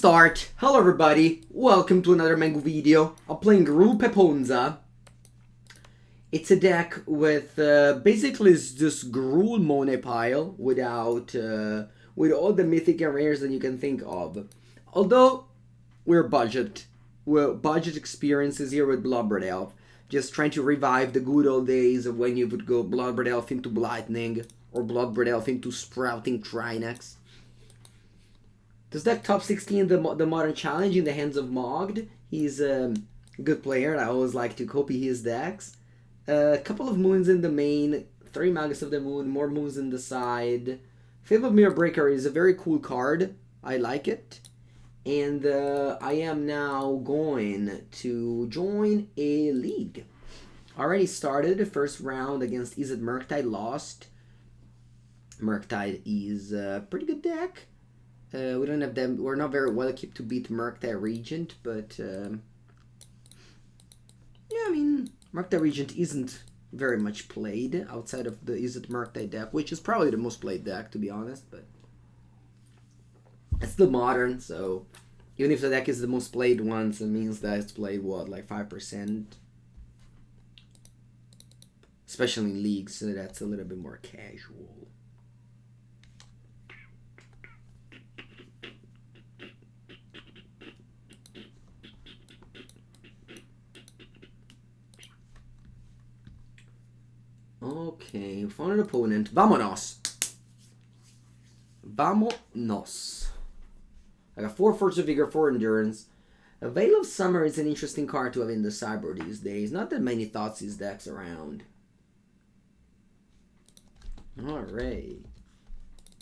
start. Hello everybody, welcome to another Mengu video. I'm playing Gruul Ponza. It's a deck with basically it's just Gruul Monet pile without with all the mythic and rares that you can think of. Although we're budget experiences here with Bloodbraid Elf, just trying to revive the good old days of when you would go Bloodbraid Elf into Blightning or Bloodbraid Elf into Sprouting Trinex. This deck top 16 the Modern Challenge in the hands of Mogged. He's a good player, and I always like to copy his decks. A couple of moons in the main, 3 Magus of the Moon, more moons in the side. Fable Mirror Breaker is a very cool card. I like it. And I am now going to join a league. Already started the first round against Izzet Murktide, lost. Murktide is a pretty good deck. We don't have them. We're not very well equipped to beat Murktide Regent, but yeah, I mean, Murktide Regent isn't very much played outside of the Izzet Murktide deck, which is probably the most played deck, to be honest. But it's still modern, so even if the deck is the most played once, it means that it's played what, like 5%, especially in leagues, so that's a little bit more casual. Okay, we found an opponent. Vamonos! Vamonos. I got 4 Force of Vigor, 4 Endurance. A Veil of Summer is an interesting card to have in the Sideboard these days. Not that many Thoughtseize decks around. Alright.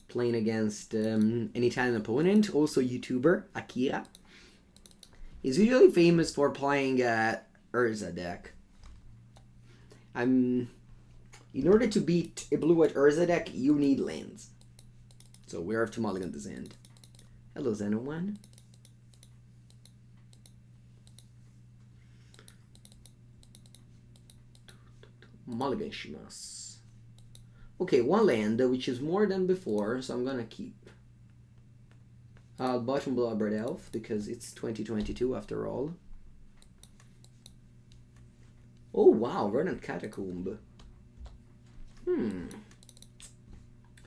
Playing against an Italian opponent, also YouTuber, Akira. He's usually famous for playing Urza deck. In order to beat a blue-white Urza deck, you need lands. So we have to mulligan this end. Hello, Xenowan. Mulligan shimasu. Okay, 1 land, which is more than before, so I'm gonna keep. Bottom Bloodbraid Elf, because it's 2022 after all. Oh wow, Verdant Catacombs.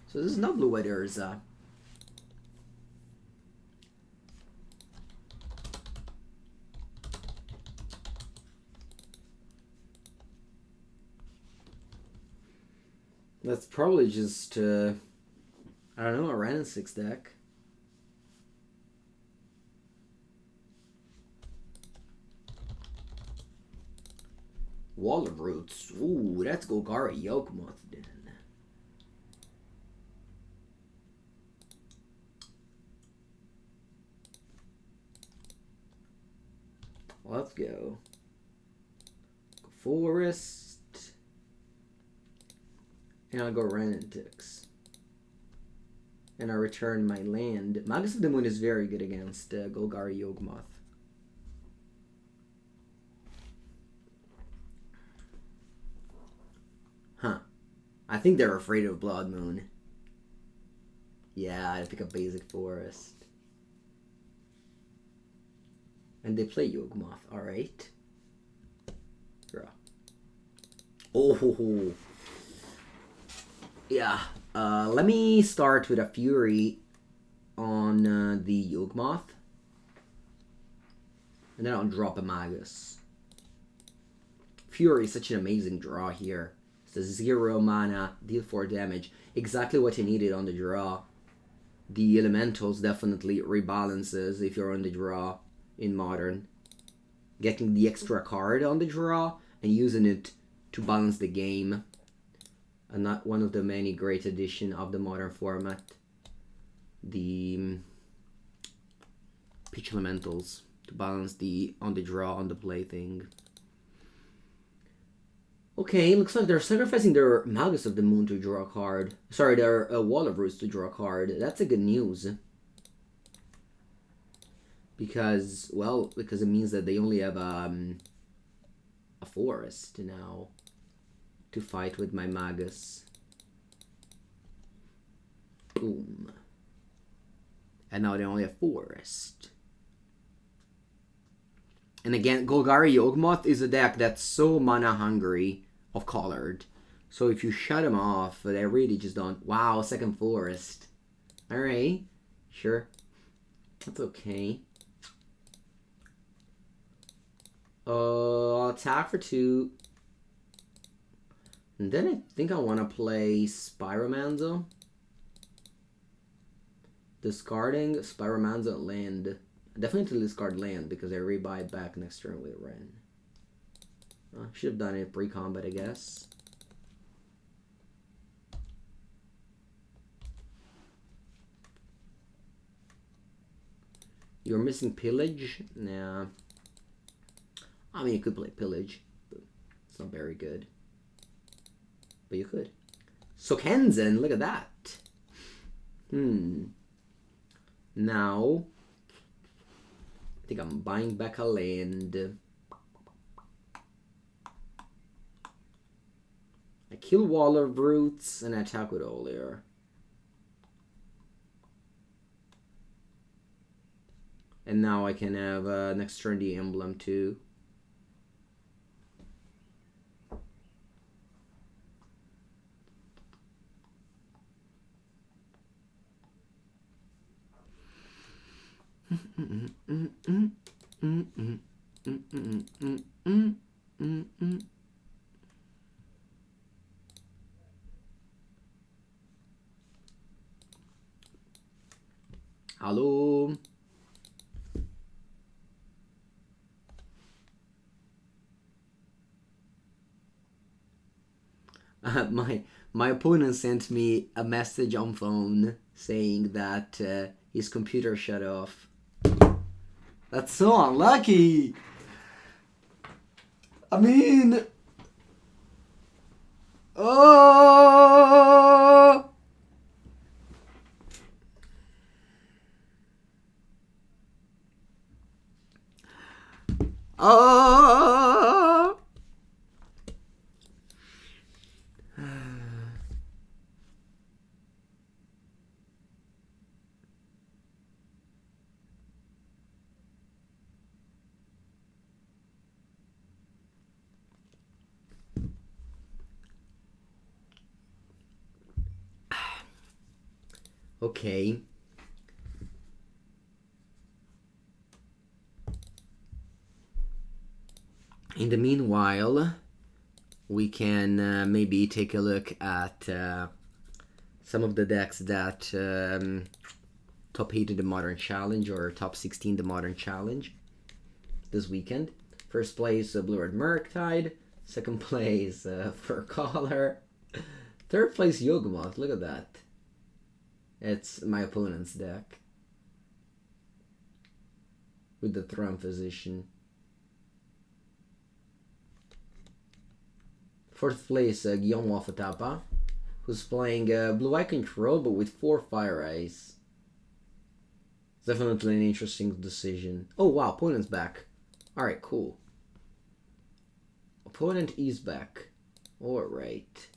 So this is not blue-white Urza. That's probably just, I don't know, a Wrenn and Six deck. Wall of Roots. Ooh, that's Golgari Yawgmoth then. Let's go. Forest. And I'll go Wrenn and Six. And I return my land. Magus of the Moon is very good against Golgari Yawgmoth. Huh. I think they're afraid of Blood Moon. Yeah, I pick up basic forest. And they play Yawgmoth, alright. Draw. Oh, yeah. Let me start with a Fury on the Yawgmoth. And then I'll drop a Magus. Fury is such an amazing draw here. It's a 0 mana, deal 4 damage. Exactly what I needed on the draw. The Elementals definitely rebalances if you're on the draw in Modern. Getting the extra card on the draw and using it to balance the game. And not one of the many great additions of the Modern format. The Pitch Elementals to balance the on the draw, on the play thing. Okay, looks like they're sacrificing their Magus of the Moon to draw a card. Sorry, their Wall of Roots to draw a card. That's a good news. Because, well, because it means that they only have a forest now to fight with my Magus. Boom. And now they only have forest. And again, Golgari Yawgmoth is a deck that's so mana hungry of colored. So if you shut them off, they really just don't. Wow, second forest. Alright, sure. That's okay. I'll attack for 2. And then I think I want to play Pyromancer. Discarding Pyromancer land. Definitely discard land because I rebuy it back next turn with Wrenn. Should have done it pre-combat, I guess. You're missing Pillage? Nah. I mean, you could play Pillage, but it's not very good. But you could. Sokenzan, look at that. Now, I think I'm buying back a land. I kill Wall of Roots and attack with Olier. And now I can have next turn the emblem too. Hello. My opponent sent me a message on phone saying that his computer shut off. That's so unlucky. I mean, oh. Oh. Okay. In the meanwhile, we can maybe take a look at some of the decks that top 8 the Modern Challenge or top 16 the Modern Challenge this weekend. First place, Blue-Red Murktide. Second place, Fur Collar. Third place, Yawgmoth. Look at that. It's my opponent's deck. With the Throne Physician. Fourth place, Yawgmoth, who's playing Blue Eye Control but with 4 Fire Eyes. Definitely an interesting decision. Oh wow, opponent's back. Alright, cool. Opponent is back. Alright.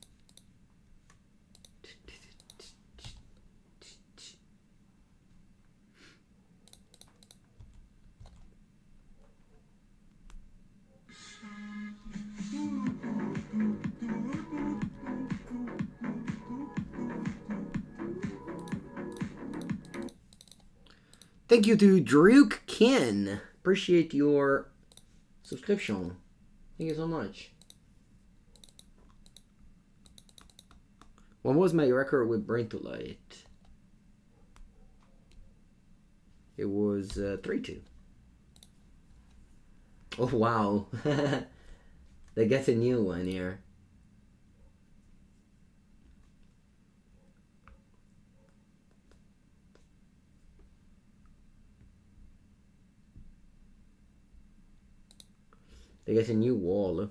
Thank you to Druk Kin. Appreciate your subscription. Thank you so much. What was my record with Brain to Light? It was 3-2. Oh wow. They get a new one here. They get a new wall.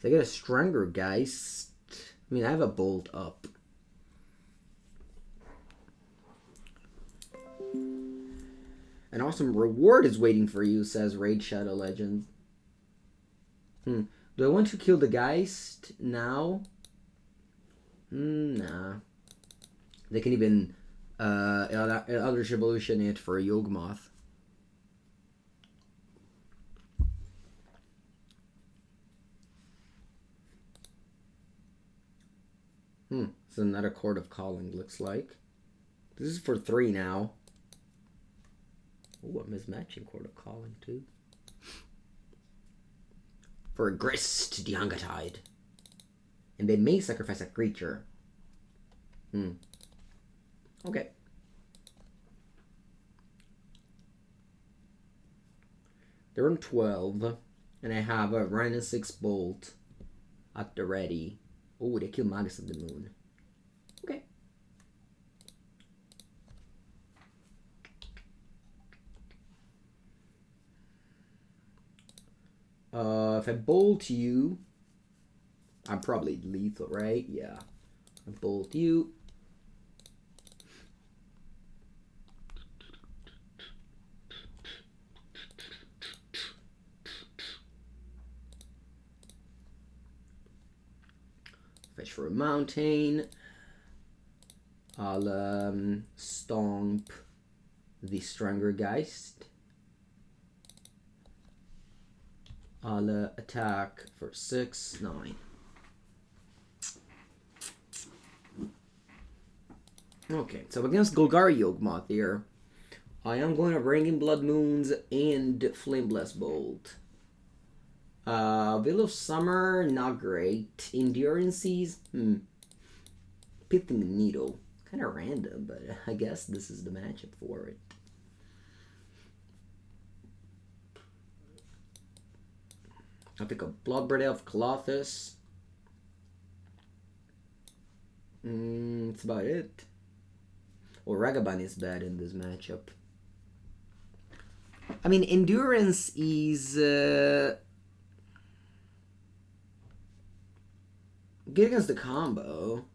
They get a stronger Geist. I mean, I have a Bolt up. An awesome reward is waiting for you, says Raid Shadow Legends. Do I want to kill the Geist now? Nah. They can even Eldritch Evolution it for a Yawgmoth. It's another Chord of Calling, looks like. This is for 3 now. Oh, I'm mismatching Chord of Calling, too. For a Grist, Diangatide. And they may sacrifice a creature. Okay. They're on 12. And I have a Wrenn and Six Bolt at the ready. Oh, they kill Magus of the Moon. Okay. If I bolt you, I'm probably lethal, right? Yeah. I bolt you. Fetch for a mountain. I'll stomp the Strangergeist. I'll attack for 6, 9. Okay, so against Golgari Yawgmoth here, I am going to bring in Blood Moons and Flameblast Bolt. Veil of Summer, not great. Endurances, Pithing Needle. Kind of random, but I guess this is the matchup for it. I'll pick a Bloodbraid Elf, Klothys. That's about it. Well, Ragavan is bad in this matchup. I mean, Endurance is good against the combo.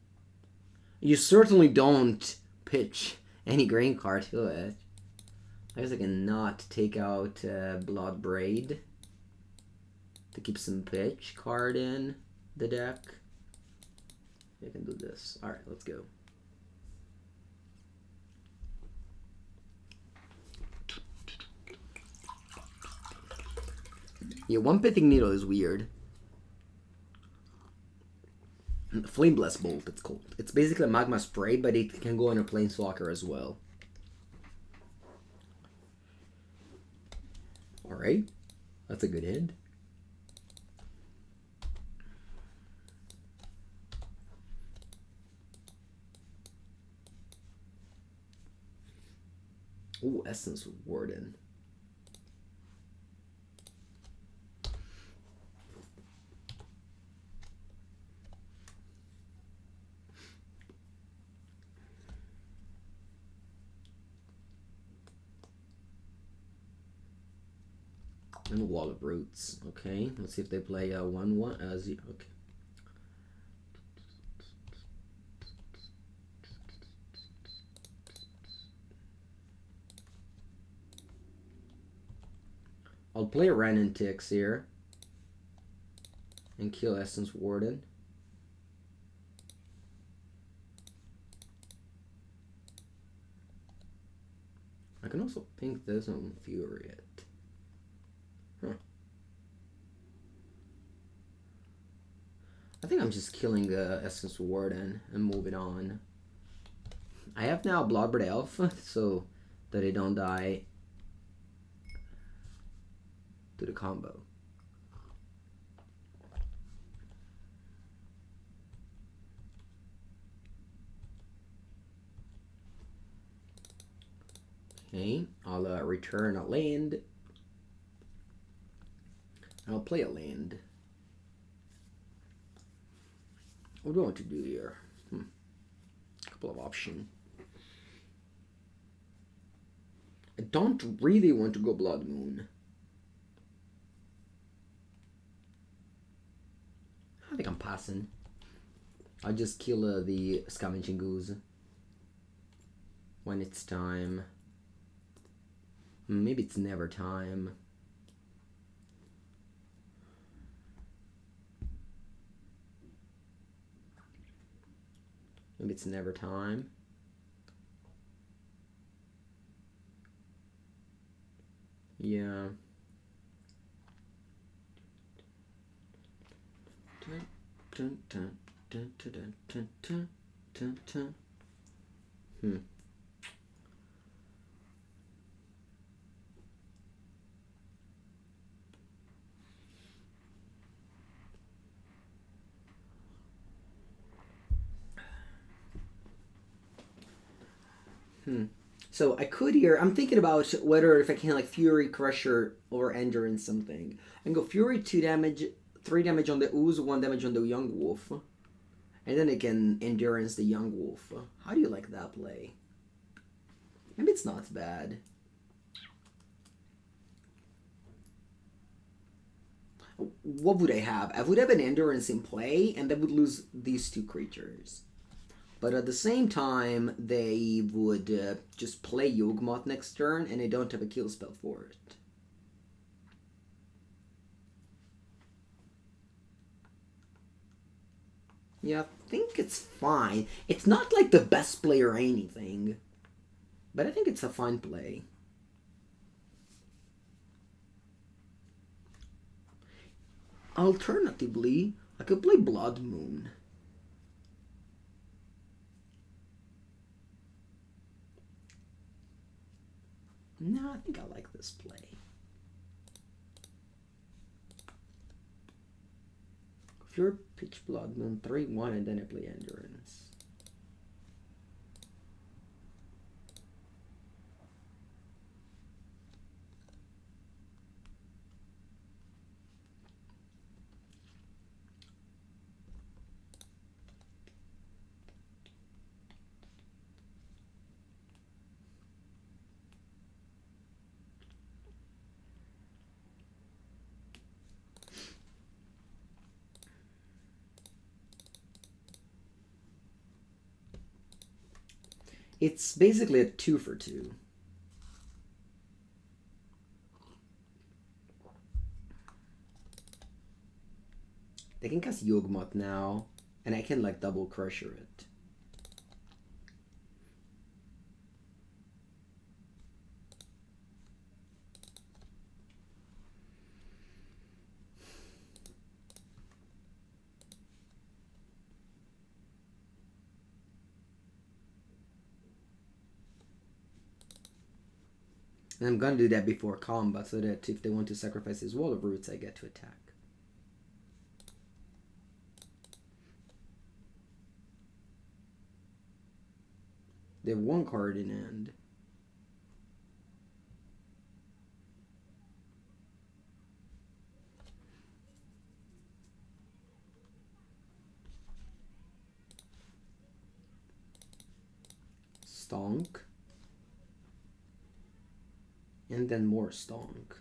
You certainly don't pitch any green card to it. I guess I cannot take out Bloodbraid to keep some pitch card in the deck. I can do this. Alright, let's go. Yeah, one Pithing Needle is weird. Flameblast Bolt, it's called. It's basically a Magma Spray, but it can go on a Planeswalker as well. Alright. That's a good hit. Ooh, Essence Warden. And Wall of Roots. Okay, let's see if they play 1/1 as okay. I'll play Wrenn and Six here and kill Essence Warden. I can also pink this on Fury it. Huh. I think I'm just killing Essence Warden and moving on. I have now Bloodbraid Elf, so that I don't die to the combo. Okay, I'll return a land. I'll play a land. What do I want to do here? Couple of options. I don't really want to go Blood Moon. I think I'm passing. I'll just kill the Scavenging Goose when it's time. Maybe it's never time. Maybe it's never time. Yeah. Dun, dun, dun. Dun, dun, dun, dun, dun, dun, dun. So I could here. I'm thinking about whether if I can like Fury Crusher or Endurance something. I can go Fury 2 damage, 3 damage on the Ooze, 1 damage on the Young Wolf, and then I can Endurance the Young Wolf. How do you like that play? Maybe it's not bad. What would I have? I would have an Endurance in play, and I would lose these 2 creatures. But at the same time, they would just play Yawgmoth next turn, and I don't have a kill spell for it. Yeah, I think it's fine. It's not like the best play or anything, but I think it's a fine play. Alternatively, I could play Blood Moon. No, I think I like this play. If you're pitch Blood Moon 3-1 and then I play Endurance. It's basically a 2 for 2. They can cast Yawgmoth now, and I can like double Crusher it. And I'm gonna do that before combat so that if they want to sacrifice his Wall of Roots, I get to attack. They have 1 card in hand. Stonk. And then more Stonk.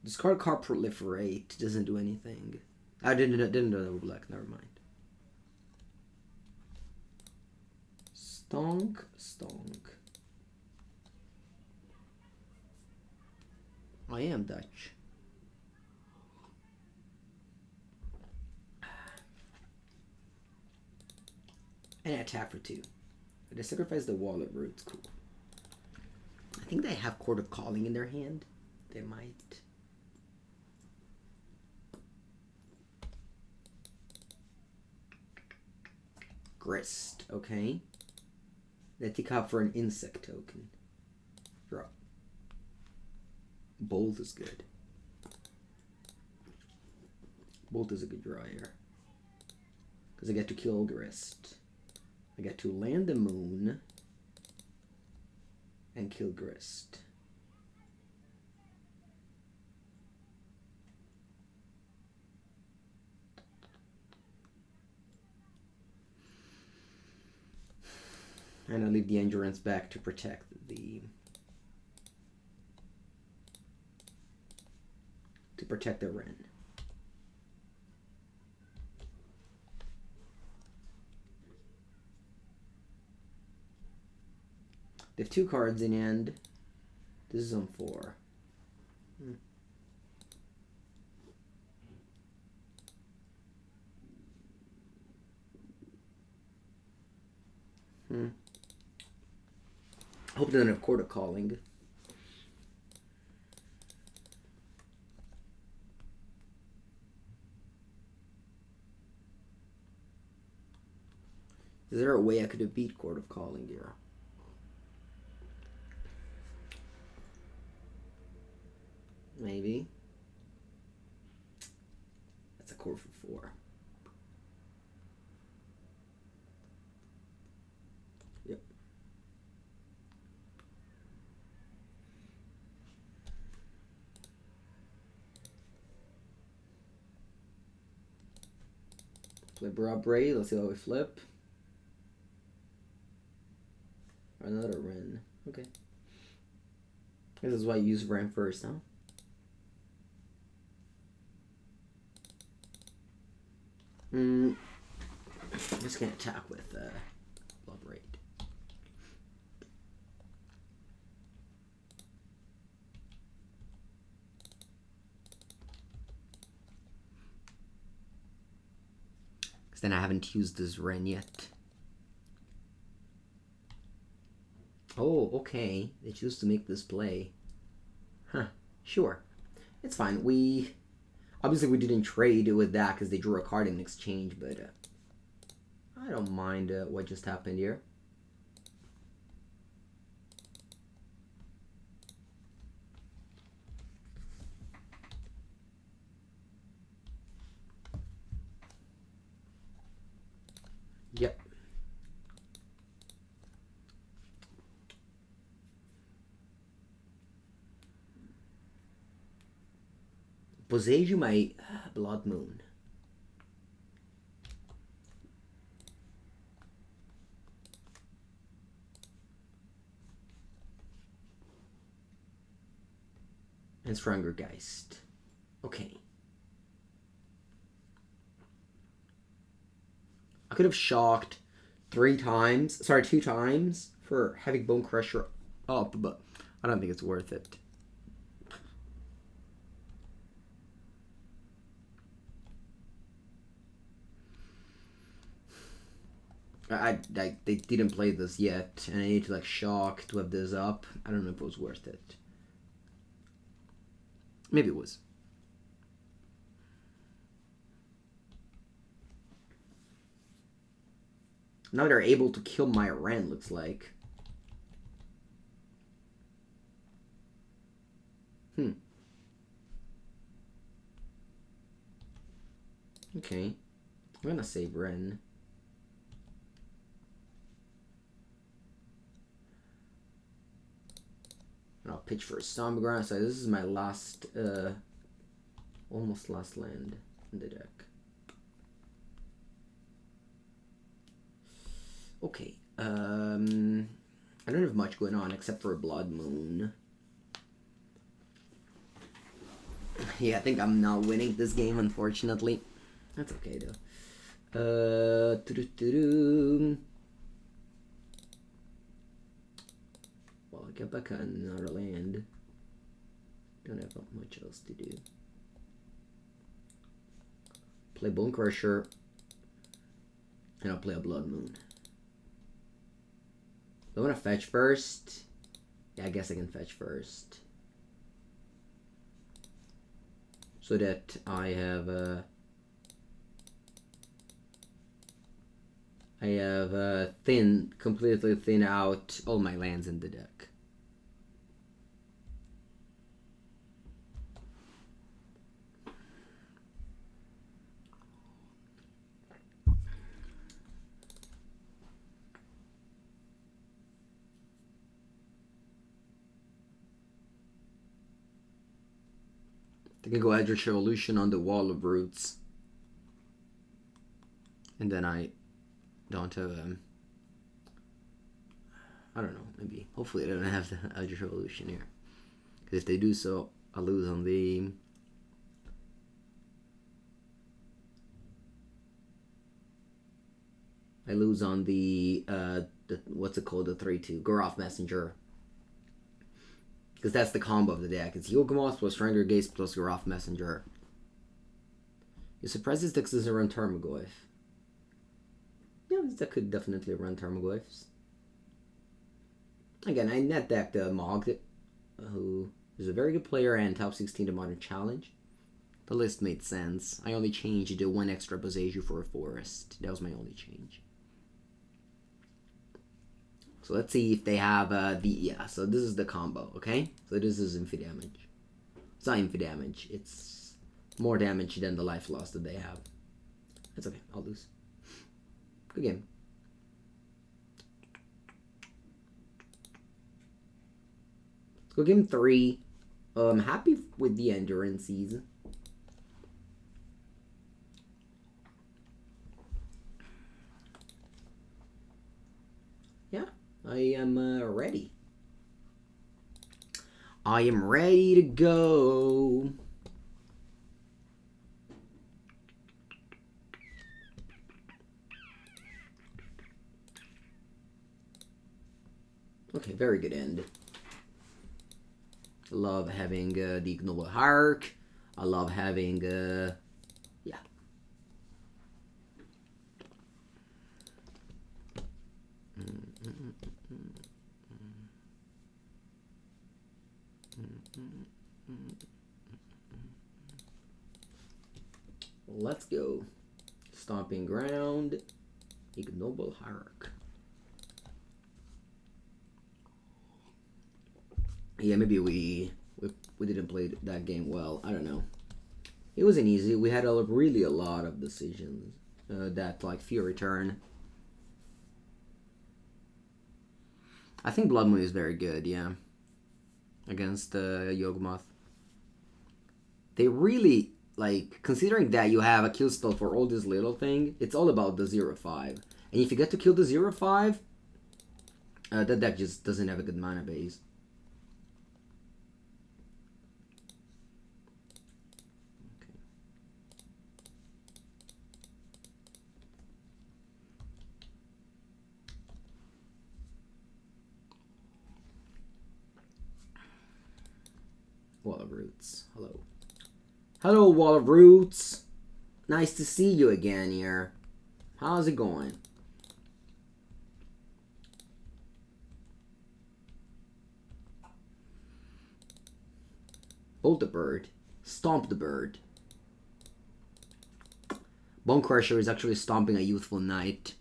Discard card Proliferate doesn't do anything. I didn't know that was black, never mind. Stonk, Stonk. I am Dutch. And I attack for 2. They sacrifice the Wall of Roots, cool. I think they have Court of Calling in their hand. They might. Grist, okay. They take out for an insect token. Draw. Bolt is good. Bolt is a good draw here. Because I get to kill Grist. I get to land the moon and kill Grist. And I leave the Endurance back to protect the Wrenn. They have 2 cards in hand. This is on 4. Hope they don't have Court of Calling. Is there a way I could have beat Court of Calling here? Maybe. That's a core for 4. Yep. Play Bloodbraid. Let's see how we flip. Another Wrenn. Okay. This is why I use Wrenn first, huh? I'm just gonna attack with Bloodbraid. Because then I haven't used this Wrenn yet. Oh, okay. They choose to make this play. Huh. Sure. It's fine. Obviously, we didn't trade with that because they drew a card in exchange, but I don't mind what just happened here. Yep. Boseiju my Blood Moon. And Strangergeist. Okay. I could have shocked 2 times for having Bonecrusher up, but I don't think it's worth it. They didn't play this yet, and I need to like shock to have this up. I don't know if it was worth it. Maybe it was. Now they're able to kill my Wrenn, looks like. Okay. I'm gonna save Wrenn. And I'll pitch for a Stomping Ground. So this is my last, almost last land in the deck. Okay. I don't have much going on except for a Blood Moon. Yeah, I think I'm not winning this game, unfortunately. That's okay, though. Well, I'll get back on another land. Don't have much else to do. Play Bonecrusher. And I'll play a Blood Moon. Do I want to fetch first? Yeah, I guess I can fetch first. So that I have completely thin out all my lands in the deck. I can go Eldritch Evolution on the Wall of Roots. And then I don't have I don't know, maybe. Hopefully I don't have the Eldritch Evolution here. Because if they do so, I'll lose on the... I lose on the what's it called? The 3/2. Goroth Messenger. Because that's the combo of the deck. It's Yawgmoth plus Strangergeist plus Goroth Messenger. You're surprised this deck doesn't run Tarmogoyf. Yeah, this deck could definitely run Tarmogoyfs. Again, I net decked Mogg, who is a very good player and top 16 to Modern Challenge. The list made sense. I only changed the 1 extra Boseiju for a forest. That was my only change. So let's see if they have yeah, so this is the combo, okay? So this is infi damage. It's not infi damage, it's more damage than the life loss that they have. That's okay, I'll lose. Good game. Let's go game 3. I'm happy with the endurances. Yeah, I am ready. I am ready to go. Okay, very good end. I love having the Ignoble Hierarch. I love having, yeah. Let's go. Stomping Ground, Ignoble Hierarch. Yeah, maybe we didn't play that game well. I don't know. It wasn't easy. We had really a lot of decisions. That like Fury turn. I think Blood Moon is very good. Yeah, against Yawgmoth. They really like considering that you have a kill spell for all this little thing. It's all about the 0/5, and if you get to kill the 0/5, that deck just doesn't have a good mana base. Wall of Roots. Hello. Hello, Wall of Roots. Nice to see you again here. How's it going? Bolt the bird. Stomp the bird. Bonecrusher is actually stomping a youthful knight.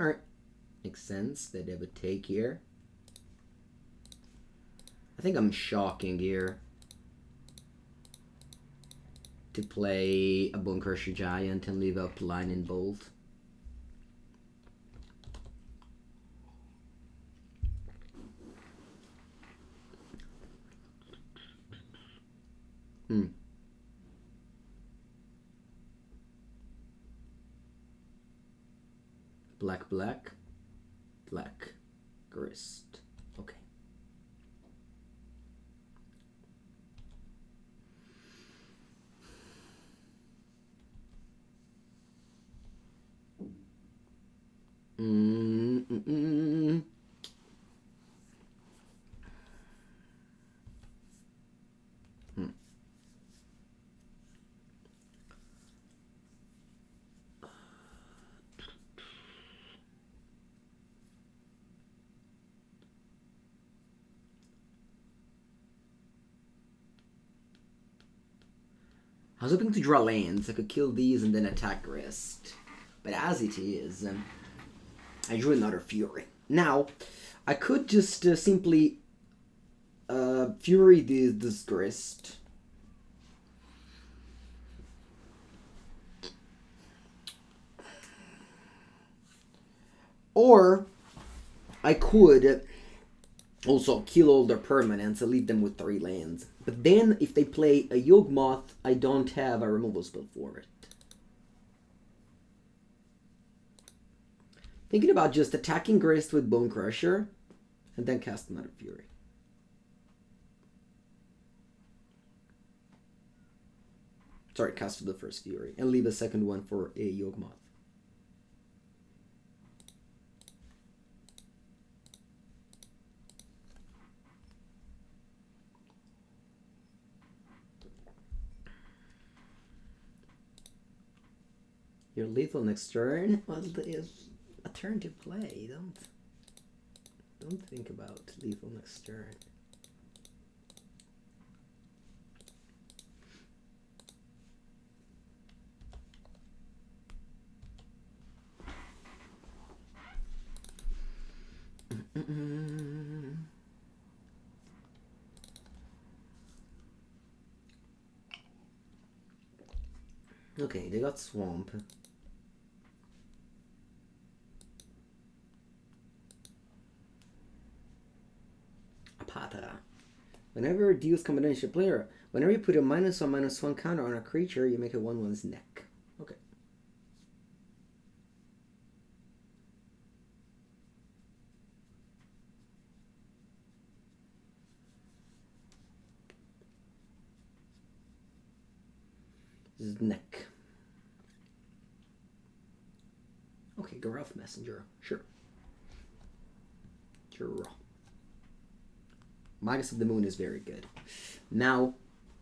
Alright. Makes sense that they would take here. I think I'm shocking here to play a Bonecrusher Giant and leave up Line and Bolt. Black, black, black, grist. Okay. I was hoping to draw lands. I could kill these and then attack Grist. But as it is, I drew another Fury. Now, I could just simply Fury this Grist. Or I could also kill all their permanents and leave them with 3 lands. But then, if they play a Yawgmoth, I don't have a removal spell for it. Thinking about just attacking Grist with Bonecrusher, and then cast another Fury. Sorry, cast the first Fury, and leave a second one for a Yawgmoth. You're lethal next turn? Well, it's a turn to play. Don't think about lethal next turn. Okay, they got Swamp. Apatra. Whenever it deals combination player, whenever you put a -1/-1 counter on a creature, you make a 1/1's neck. Okay. This is neck. Okay, Garroth Messenger. Sure. Sure. Magus of the Moon is very good. Now,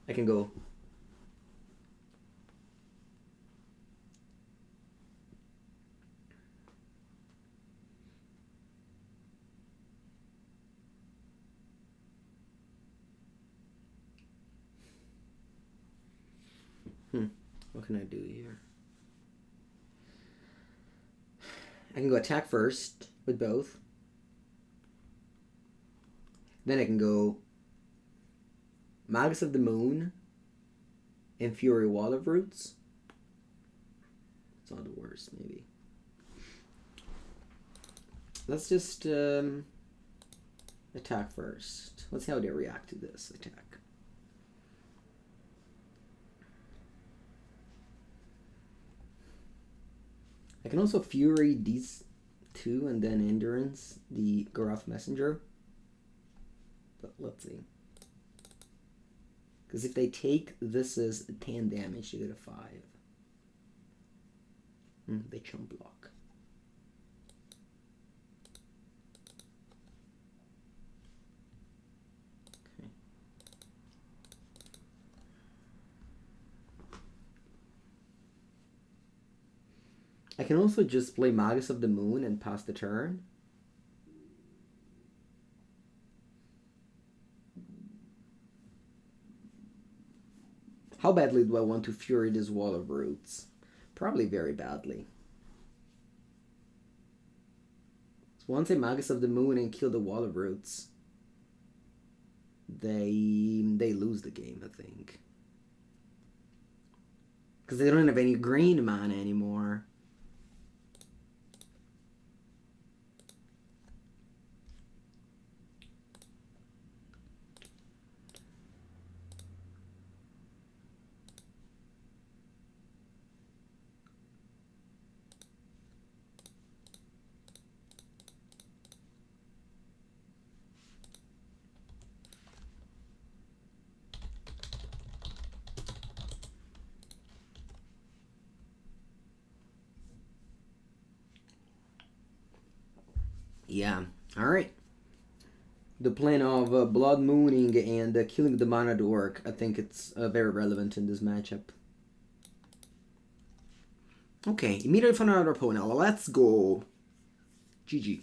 I can go. What can I do here? I can go attack first with both. Then I can go Magus of the Moon and Fury Wall of Roots. It's not the worst, maybe. Let's just attack first. Let's see how they react to this attack. I can also Fury these two and then Endurance the Garroth Messenger. But let's see. Because if they take this as 10 damage, you get a 5. They chump block. Okay. I can also just play Magus of the Moon and pass the turn. How badly do I want to Fury this Wall of Roots? Probably very badly. So once I Magus of the Moon and kill the Wall of Roots, they lose the game, I think. Because they don't have any green mana anymore. Yeah, alright. The plan of Blood Mooning and killing the Mana Dork, I think it's very relevant in this matchup. Okay, immediately for another opponent. Let's go. GG.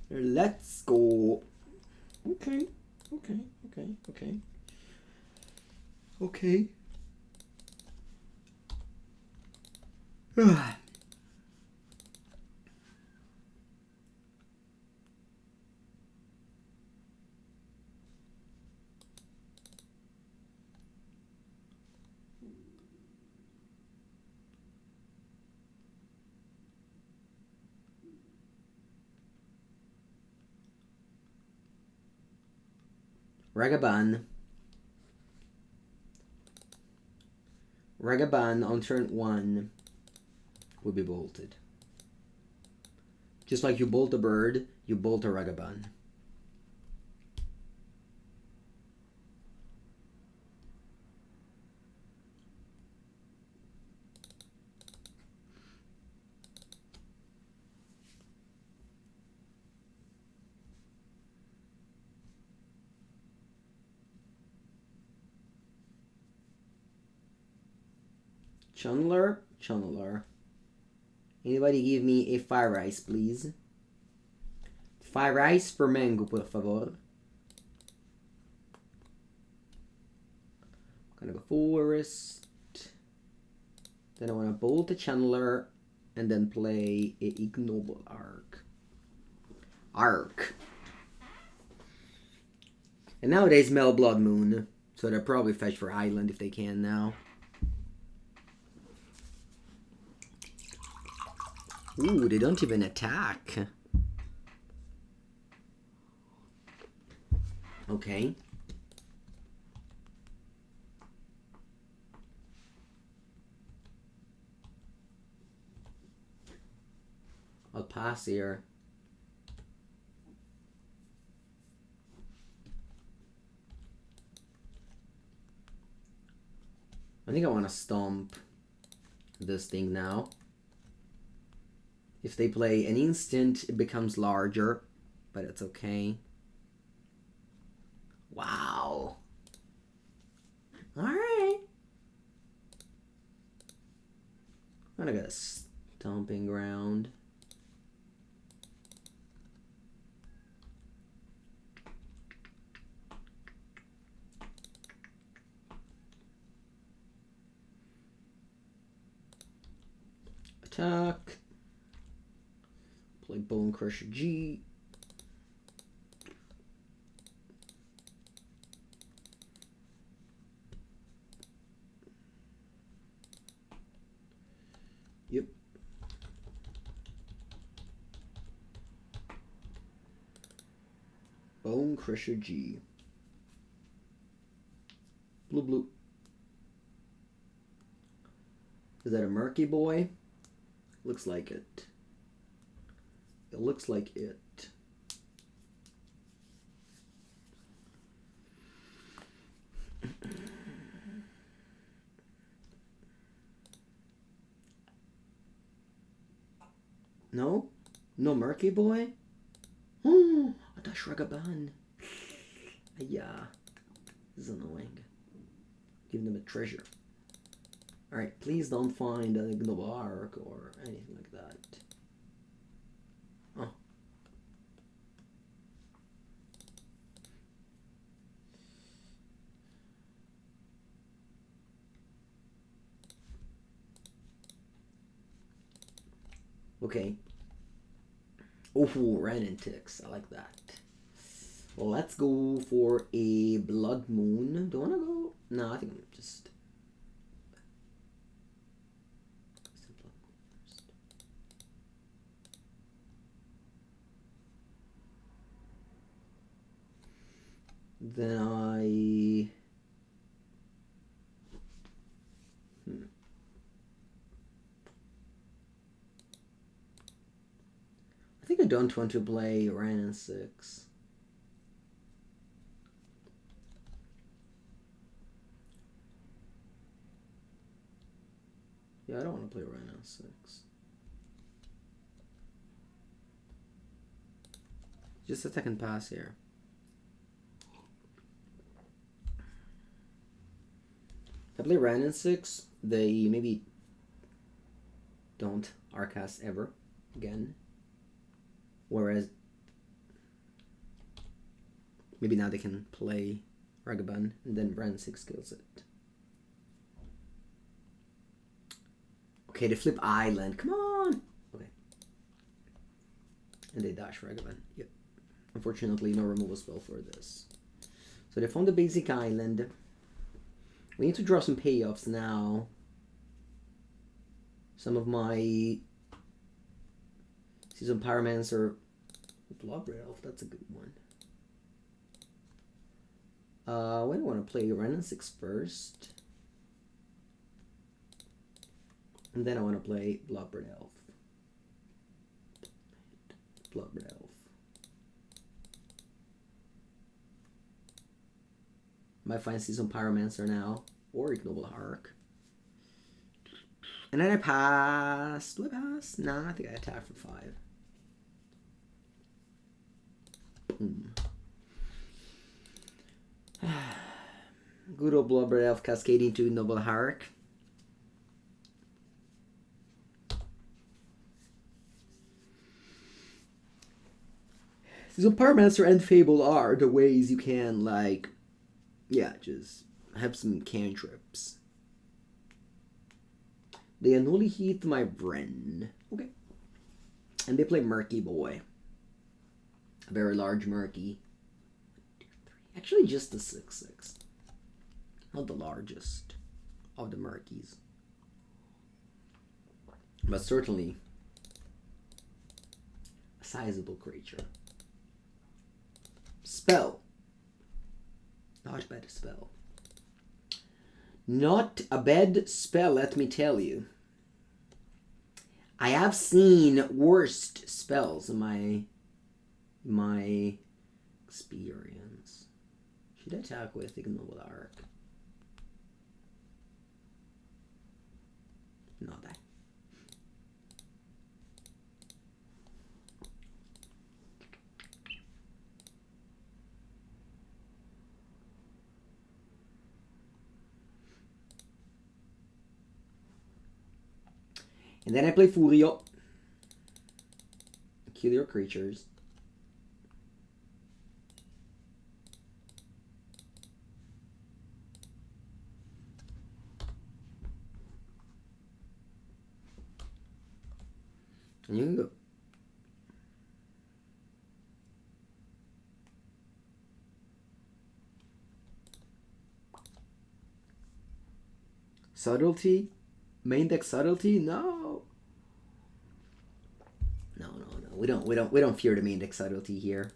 Let's go. Okay, okay, okay, okay. Okay. Ragavan. Ragavan on turn 1 will be bolted. Just like you bolt a bird, you bolt a Ragavan. Channeler. Anybody give me a fire ice, please? Fire ice for Mango, por favor. Gonna go Forest. Then I wanna bolt the Channeler and then play a Ignoble Hierarch. Arc. And nowadays Mel Blood Moon, so they'll probably fetch for Island if they can now. Ooh, they don't even attack. Okay. I'll pass here. I think I want to stomp this thing now. If they play an instant, it becomes larger, but it's okay. Wow. Alright. I'm gonna get a Stomping Ground. Attack. Play Bonecrusher G. Yep. Bonecrusher G. Blue blue. Is that a Murky Boy? Looks like it. It looks like it. No? No Murky Boy? Oh, that's Ragavan. Yeah. This is annoying. Give them a treasure. Alright, please don't find an Ignoble Hierarch or anything like that. Oh. Okay. Oh, Wrenn and Six. I like that. Well, let's go for a Blood Moon. Do you want to go? No, I think I'm just... Then I think I don't want to play Wrenn and Six. Yeah, I don't want to play Wrenn and Six. Just a second pass here. If I play Wrenn and Six, they maybe don't Arcast ever again. Whereas maybe now they can play Ragavan and then Wrenn and Six kills it. Okay, they flip Island. Come on! Okay. And they dash Ragavan. Yep. Unfortunately, no removal spell for this. So they found the basic island. We need to draw some payoffs now. Some of my Seasoned Pyromancer, Bloodbraid Elf, that's a good one. When do I want to play Wrenn and Six first? And then I want to play Bloodbraid Elf. Bloodbraid Elf. Might find Seasoned Pyromancer now, or Ignoble Hierarch. And then I pass. Do I pass? Nah, I think I attack for 5. Boom. Good old Bloodbraid Elf cascading to Ignoble Hierarch. So Pyromancer and Fable are the ways you can, like, yeah, just have some cantrips. They Ignoble Heath my Wrenn. Okay. And they play Murky Boy. A very large Murky. Actually, just the 6/6. Not the largest of the Murkies. But certainly a sizable creature. Spell. Not a bad spell. Not a bad spell, let me tell you. I have seen worst spells in my experience. Should I attack with Ignoble Hierarch? Not that. And then I play Furio. Kill your creatures. And you can go. Subtlety? Main deck subtlety? No. No. We don't fear the main deck subtlety here.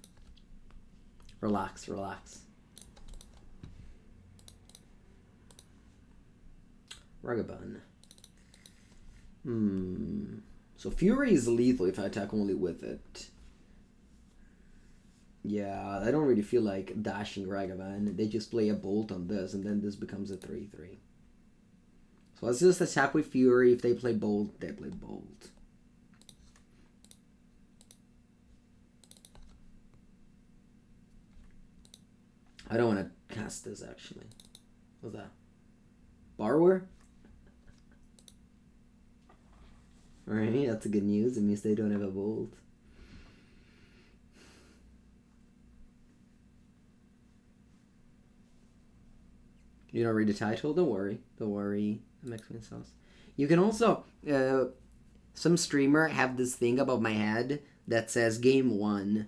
Relax. Ragavan. So Fury is lethal if I attack only with it. Yeah, I don't really feel like dashing Ragavan. They just play a bolt on this, and then this becomes a 3/3. So let's just attack with Fury. If they play bolt, they play bolt. I don't want to cast this, actually. What's that? Borrower? Alright, that's a good news. It means they don't have a bolt. You don't read the title? Don't worry. It makes me sauce. You can also... some streamer have this thing above my head that says Game 1.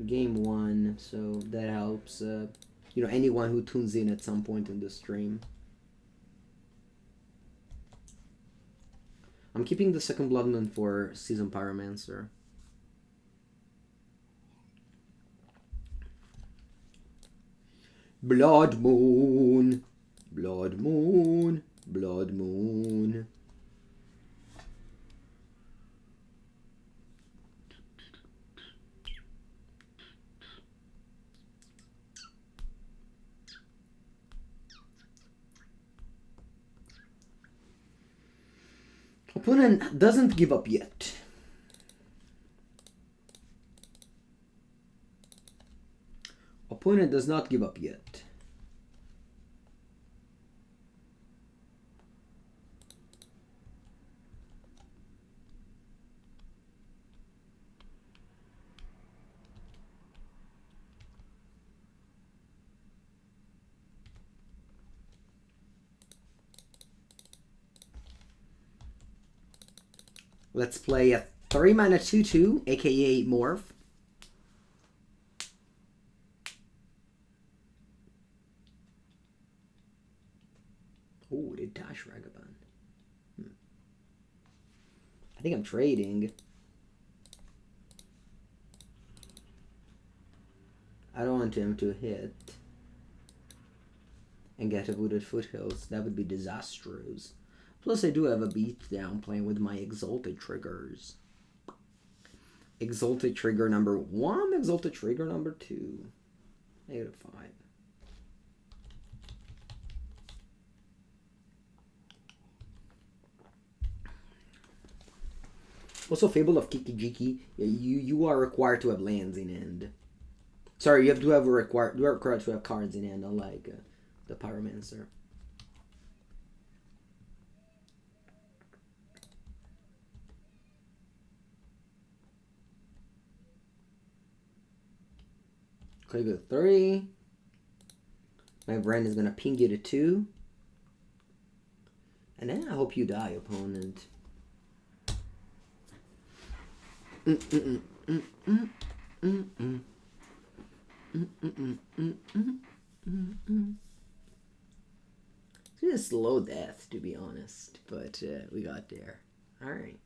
Game 1, so that helps, anyone who tunes in at some point in the stream. I'm keeping the second Blood Moon for Seasoned Pyromancer. Blood Moon! Blood Moon! Blood Moon! Opponent doesn't give up yet. Opponent does not give up yet. Let's play a 3-mana 2/2, aka Morph. Oh, they dash Ragavan. I think I'm trading. I don't want him to hit and get a Wooded Foothills. That would be disastrous. Plus, I do have a beatdown playing with my Exalted triggers. Exalted trigger number 1, Exalted trigger number 2. -5. Also, Fable of Kikijiki, you are required to have lands in hand. Sorry, you are required to have cards in hand, unlike the Pyromancer. Okay, go 3. My Wrenn is gonna ping you to 2. And then I hope you die, opponent. It's a slow death, to be honest, but we got there. Alright,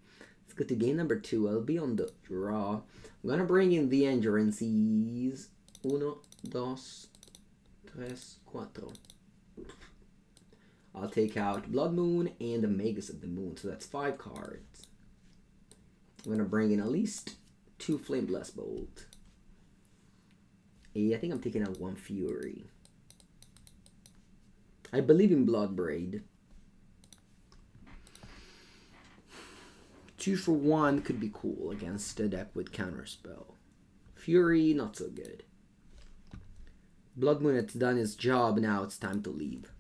let's go to game number 2. I'll be on the draw. I'm gonna bring in the endurances. 1, 2, 3, 4. I'll take out Blood Moon and the Magus of the Moon, so that's 5 cards. I'm gonna bring in at least 2 Flame Blast Bolt. I think I'm taking out 1 Fury. I believe in Bloodbraid. 2 for 1 could be cool against a deck with Counterspell. Fury, not so good. Blood Moon has done its job, now it's time to leave.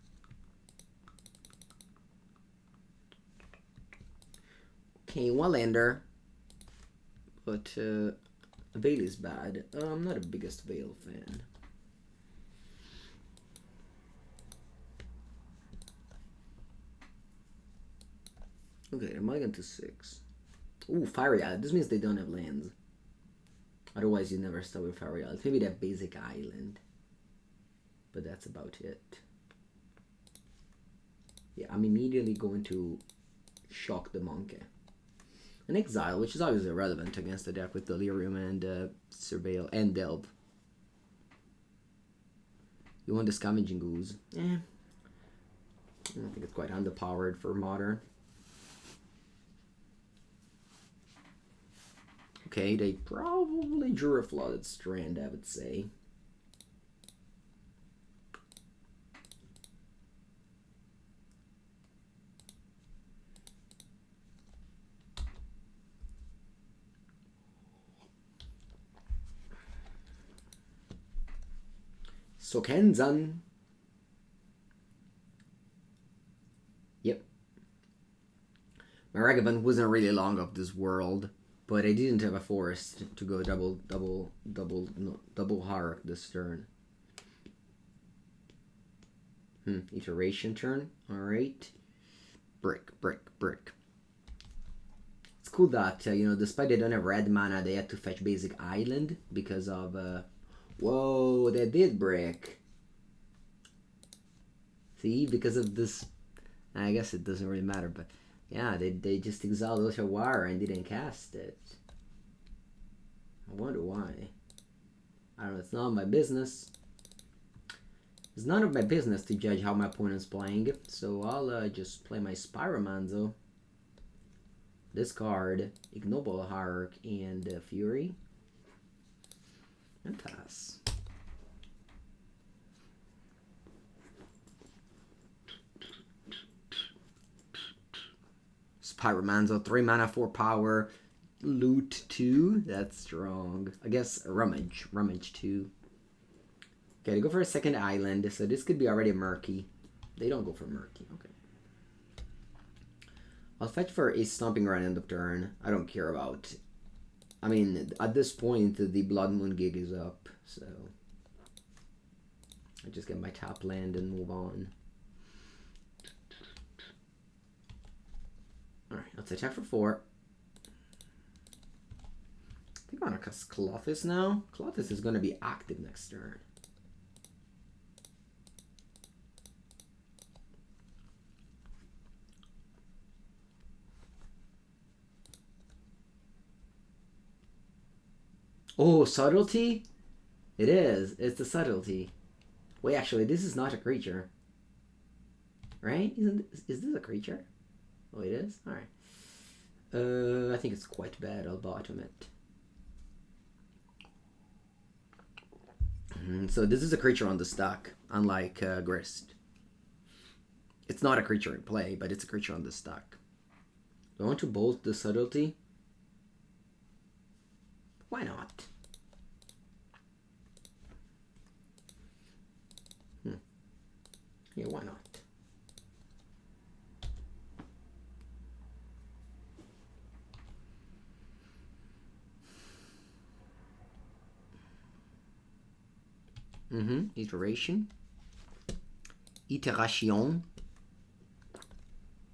Okay, 1 lander. But Veil is bad. I'm not the biggest Veil fan. Okay, I'm going to 6. Ooh, Fiery Island. This means they don't have lands. Otherwise, you never start with Fiery Island. Maybe that basic island. But that's about it. Yeah, I'm immediately going to shock the monkey. An Exile, which is obviously irrelevant against a deck with Delirium and Surveil and Delve. You want the Scavenging Ooze? I think it's quite underpowered for Modern. Okay, they probably drew a Flooded Strand, I would say. Sokenzan. Yep. My Ragavan wasn't really long of this world, but I didn't have a forest to go double Hierarch this turn. Iteration turn. Alright. Brick. It's cool that, despite they don't have red mana, they had to fetch basic island because of, whoa, they did brick. See, because of this, I guess it doesn't really matter, but yeah, they just exiled Oshawara and didn't cast it. I wonder why. I don't know, it's none of my business. It's none of my business to judge how my opponent's playing, so I'll just play my Pyromancer. Discard Ignoble Hierarch and Fury. And pass. Pyromancer, 3 mana, 4 power, loot 2. That's strong. I guess rummage 2. Okay, they go for a second island, so this could be already murky. They don't go for murky. Okay. I'll fetch for a Stomping Ground end of turn. I don't care about. I mean, at this point, the Blood Moon gig is up, so I just get my top land and move on. Alright, let's attack for 4. I think I'm going to cast Klothys now. Klothys is going to be active next turn. Oh, subtlety? It is. It's the subtlety. Wait, actually, this is not a creature. Right? Is this a creature? Oh, it is? Alright. I think it's quite bad. I'll bottom it. So this is a creature on the stack, unlike Grist. It's not a creature in play, but it's a creature on the stack. Do I want to bolt the subtlety? Why not? Yeah, why not? Iteration.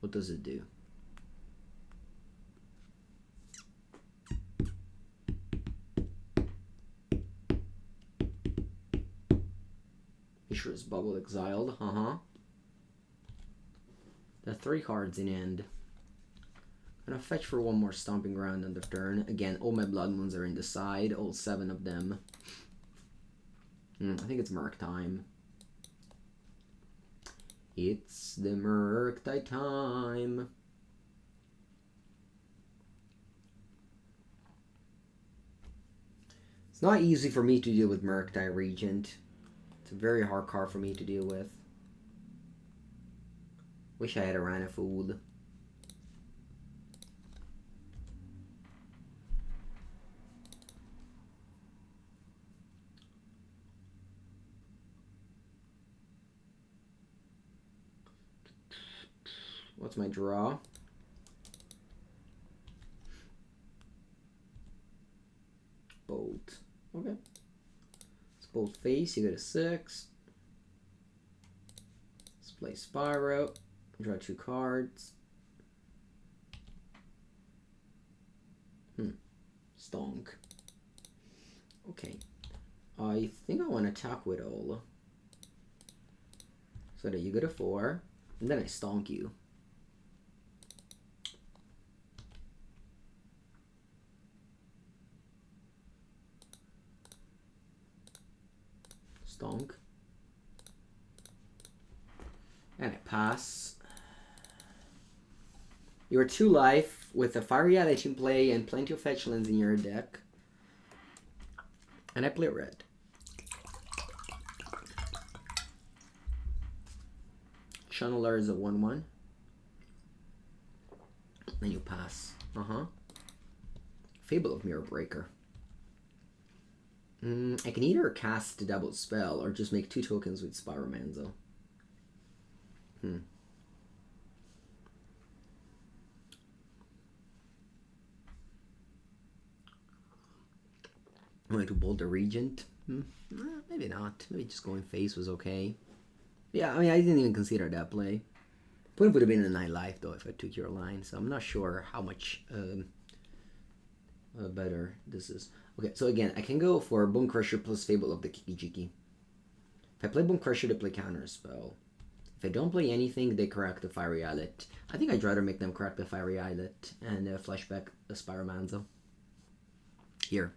What does it do? Mishra's Bubble exiled, The 3 cards in end. Gonna fetch for 1 more Stomping Ground on the turn. Again, all my Blood Moons are in the side, all 7 of them. I think it's Murk time. It's the Murktide time. It's not easy for me to deal with Murktide Regent. It's a very hard card for me to deal with. Wish I had a Rana food. What's my draw? Bolt. Okay. It's bolt face. You get a 6. Let's play Spyro. Draw 2 cards. Stonk. Okay. I think I want to attack with all. So that you get a 4. And then I stonk you. Stonk. And I pass. You are 2 life with a Fire Reality in play and plenty of fetch lands in your deck. And I play red. Channeler is a 1/1. Then you pass. Fable of Mirror Breaker. I can either cast a double spell or just make 2 tokens with Pyromancer. I'm going to Boulder Regent. Maybe not. Maybe just going face was okay. Yeah, I mean, I didn't even consider that play. Point would have been a 9 life though if I took your line, so I'm not sure how much better this is. Okay, so again, I can go for Bonecrusher plus Fable of the Kiki-Jiki. If I play Bonecrusher, they play Counterspell. If I don't play anything, they correct the Fiery Islet. I think I'd rather make them correct the Fiery Islet and flashback the Pyromancer. Here.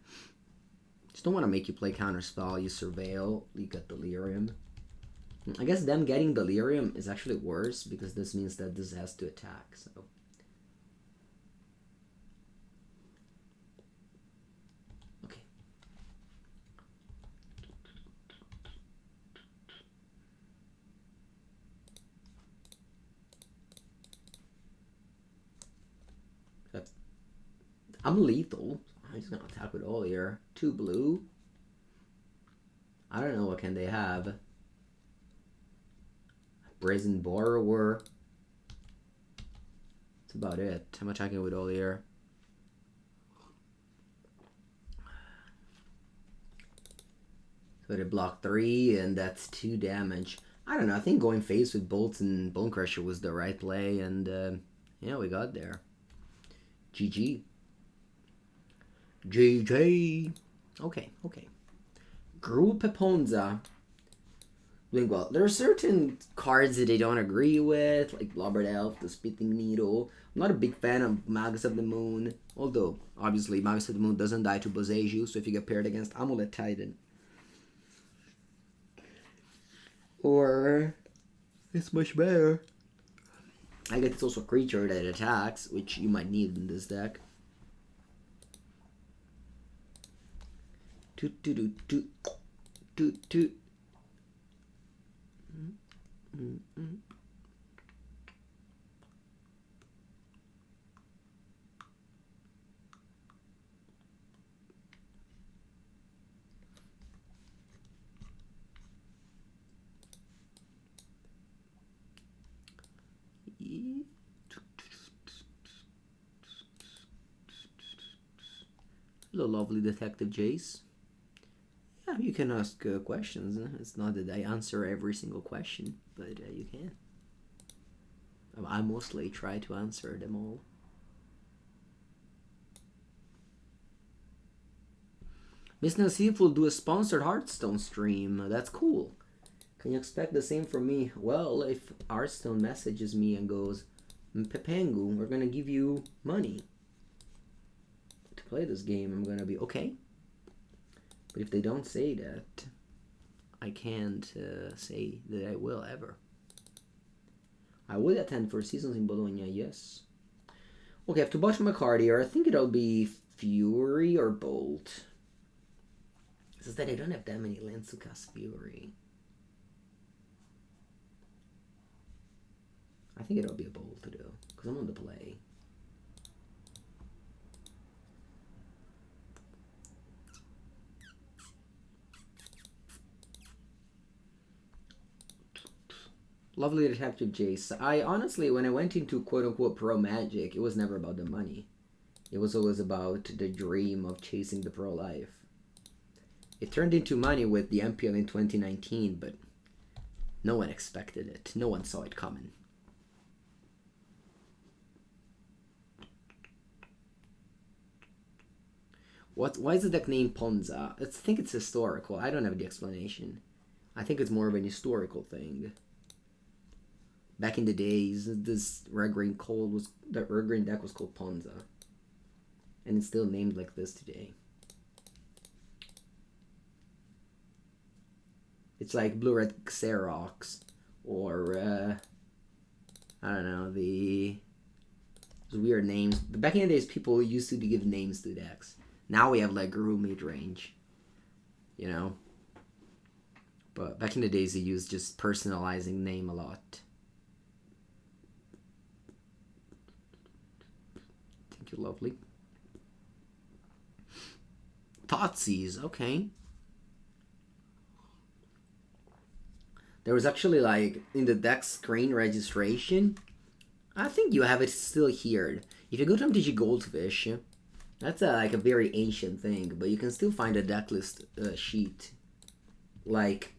Just don't want to make you play Counterspell, you Surveil, you get Delirium. I guess them getting Delirium is actually worse because this means that this has to attack, so... I'm lethal. I'm just gonna attack with all here. 2 blue. I don't know what can they have. Brazen Borrower. That's about it. I'm attacking with all here. So they block 3 and that's 2 damage. I don't know. I think going face with bolts and Bonecrusher was the right play, and yeah, we got there. GG. GG. Okay. Gruul Ponza. Doing well. There are certain cards that they don't agree with, like Bloodbraid Elf, the Pithing Needle. I'm not a big fan of Magus of the Moon, although obviously Magus of the Moon doesn't die to Boseiju, so if you get paired against Amulet Titan, or it's much better. I guess it's also a creature that attacks, which you might need in this deck. Toot. Hello, lovely Detective Jace. Yeah, you can ask questions. It's not that I answer every single question, but you can. I mostly try to answer them all. Miss Nassif will do a sponsored Hearthstone stream. That's cool. Can you expect the same from me? Well, if Hearthstone messages me and goes, Pepengu, we're gonna give you money to play this game, I'm gonna be okay. But if they don't say that, I can't say that I will ever. I would attend for seasons in Bologna, yes. Okay, I have to botch my card here. I think it'll be Fury or Bolt. It's just that I don't have that many lands to cast Fury. I think it'll be a Bolt to do, because I'm on the play. Lovely Detective Jace. I honestly, when I went into quote-unquote pro magic, it was never about the money. It was always about the dream of chasing the pro life. It turned into money with the MPL in 2019, but no one expected it. No one saw it coming. Why is the deck named Ponza? I think it's historical. I don't have the explanation. I think it's more of an historical thing. Back in the days, this red green deck was called Ponza, and it's still named like this today. It's like blue red Xerox, or I don't know, those weird names. But back in the days, people used to give names to decks. Now we have like Gruul Midrange, you know. But back in the days, they used just personalizing name a lot. Thank you, lovely. Thoughtseize, okay. There was actually like in the deck screen registration. I think you have it still here. If you go to MTG Goldfish, that's like a very ancient thing, but you can still find a deck list sheet. Like,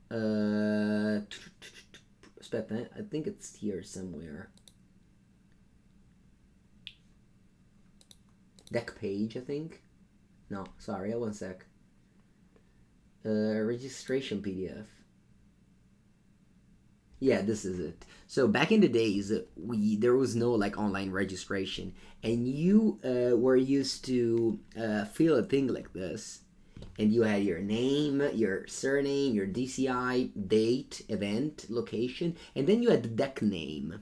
I think it's here somewhere. Deck page, I think. No, sorry, one sec. Registration PDF. Yeah, this is it. So back in the days, there was no like online registration, and you were used to fill a thing like this, and you had your name, your surname, your DCI, date, event, location, and then you had the deck name.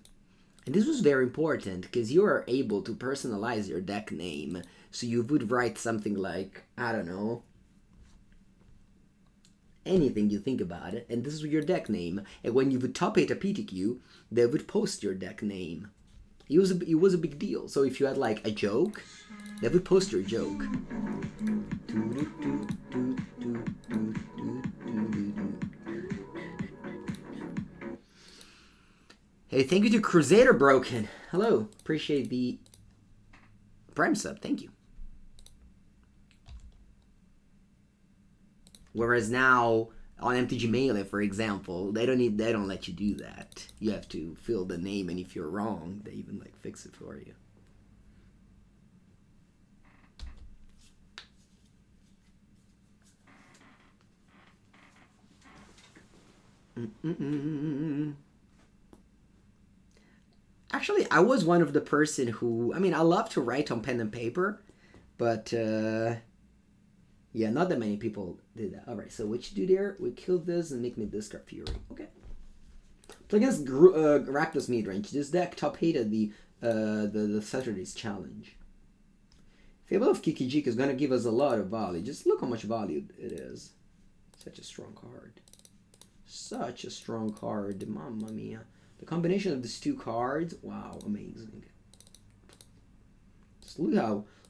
And this was very important because you are able to personalize your deck name. So you would write something like, I don't know, anything you think about it, and this is your deck name. And when you would top 8 a PTQ, they would post your deck name. It was a big deal. So if you had like a joke, they would post your joke. Hey, thank you to Crusader Broken. Hello, appreciate the Prime sub. Thank you. Whereas now on MTG Melee, for example, they don't let you do that. You have to fill the name, and if you're wrong, they even like fix it for you. Actually, I was one of the person who, I mean, I love to write on pen and paper, but yeah, not that many people did that. Alright, so what you do there, we kill this and make me discard Fury. Okay. Play against Rakdos Midrange. This deck top hated the Saturday's challenge. Fable of Kikijik is gonna give us a lot of value. Just look how much value it is. Such a strong card. Such a strong card. Mamma mia. The combination of these two cards, wow, amazing.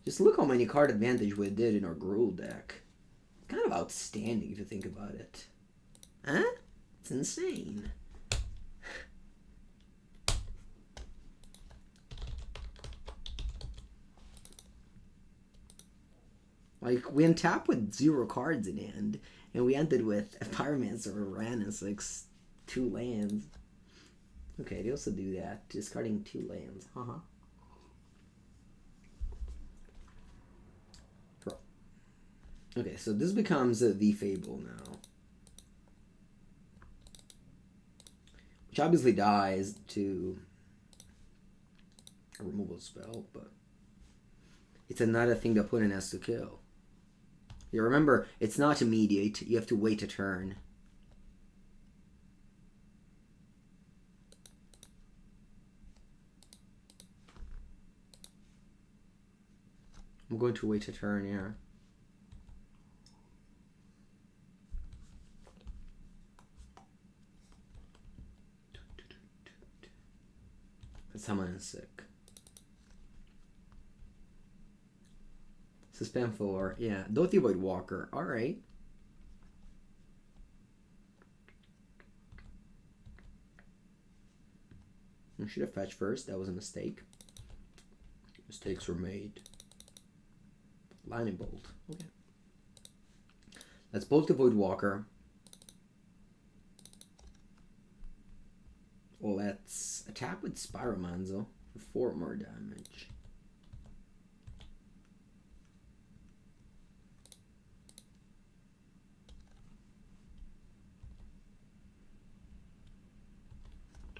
Just look how many card advantage we did in our Gruul deck. Kind of outstanding if you think about it. Huh? It's insane. Like, we untapped with 0 cards in hand, and we ended with a Pyromancer, a Wrenn and Six, 2 lands. Okay, they also do that, discarding 2 lands. Haha. Draw. Okay, so this becomes the Fable now. Which obviously dies to a removal spell, but it's another thing the opponent has to kill. You remember, it's not immediate, you have to wait a turn. I'm going to wait a turn here. Someone is sick. Suspend 4. Yeah. Doty Void Walker. Alright. I should have fetched first. That was a mistake. Mistakes were made. Lightning Bolt. Okay. Let's bolt the Void Walker. Let's attack with Pyromancer for 4 more damage.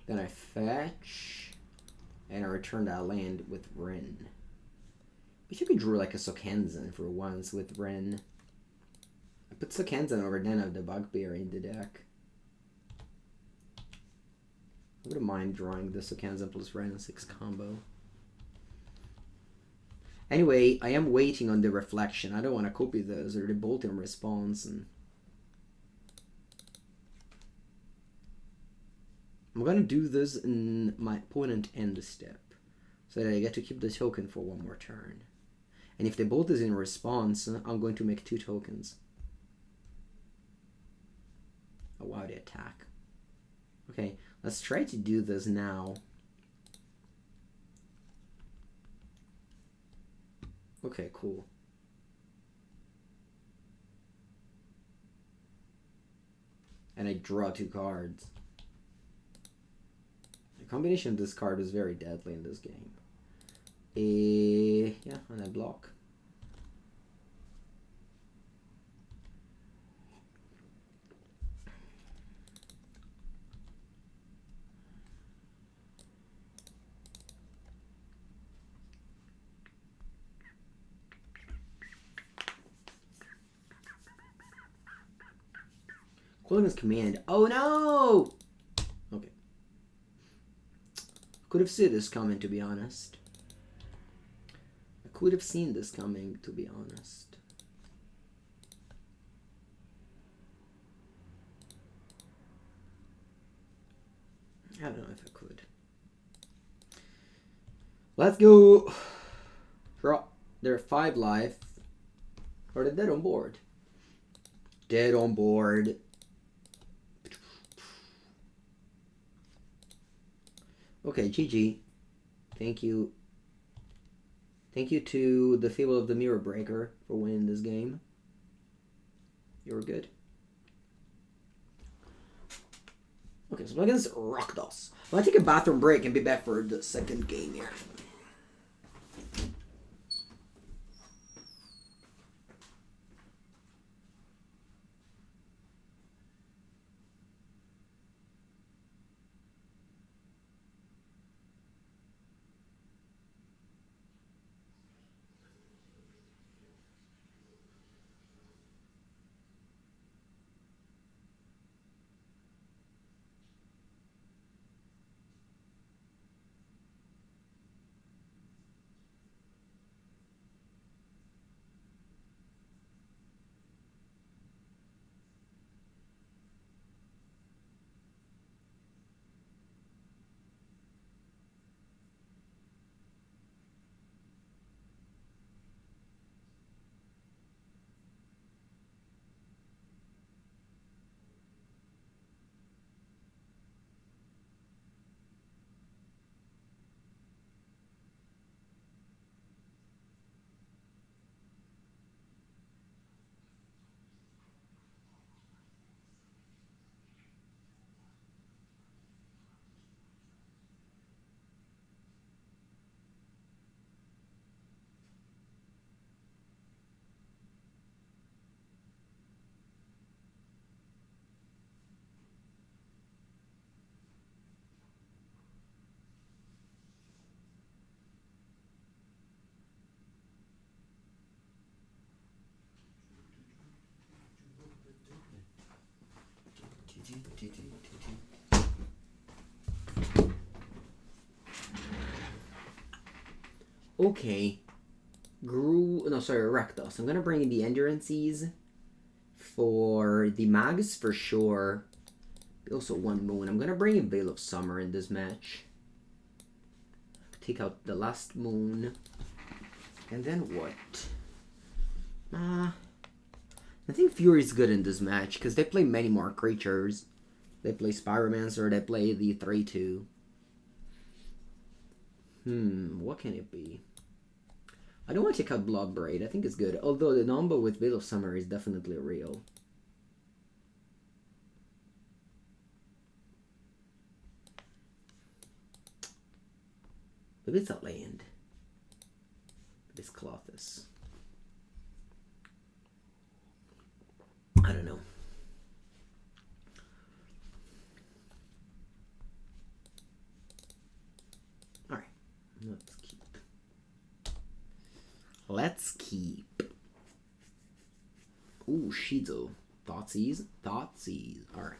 Then I fetch, and I return that land with Wrenn. Wish I could draw like a Sokenzan for once with Wrenn. I put Sokenzan over Den of the Bugbear in the deck. I wouldn't mind drawing the Sokenzan plus Wrenn and 6 combo. Anyway, I am waiting on the reflection. I don't want to copy those or the Bolton response. And I'm going to do this in my opponent end step, so that I get to keep the token for 1 more turn. And if the bolt is in response, I'm going to make 2 tokens. Oh wow, the attack. Okay, let's try to do this now. Okay, cool. And I draw 2 cards. The combination of this card is very deadly in this game. Yeah, and I block. Klothys command. Oh no! Okay. Could have seen this coming, to be honest. I could have seen this coming, to be honest. I don't know if I could. Let's go. Draw. They're 5 life. Or they're dead on board. Dead on board. Okay, GG. Thank you. Thank you to the Fable of the Mirror Breaker for winning this game. You were good. Okay, so I'm against Rakdos. I'm gonna take a bathroom break and be back for the second game here. Okay. Rakdos. I'm gonna bring in the Endurances for the Magus for sure. Also one moon. I'm gonna bring in Veil of Summer in this match. Take out the last moon. And then what? I think Fury is good in this match because they play many more creatures. They play Pyromancer, they play the 3-2. What can it be? I don't want to take out Bloodbraid. I think it's good. Although the Nimble with Veil of Summer is definitely real. But it's a land. It's Klothys. I don't know. Alright. Let's keep. Ooh, Shizu. Thoughtseize. Alright.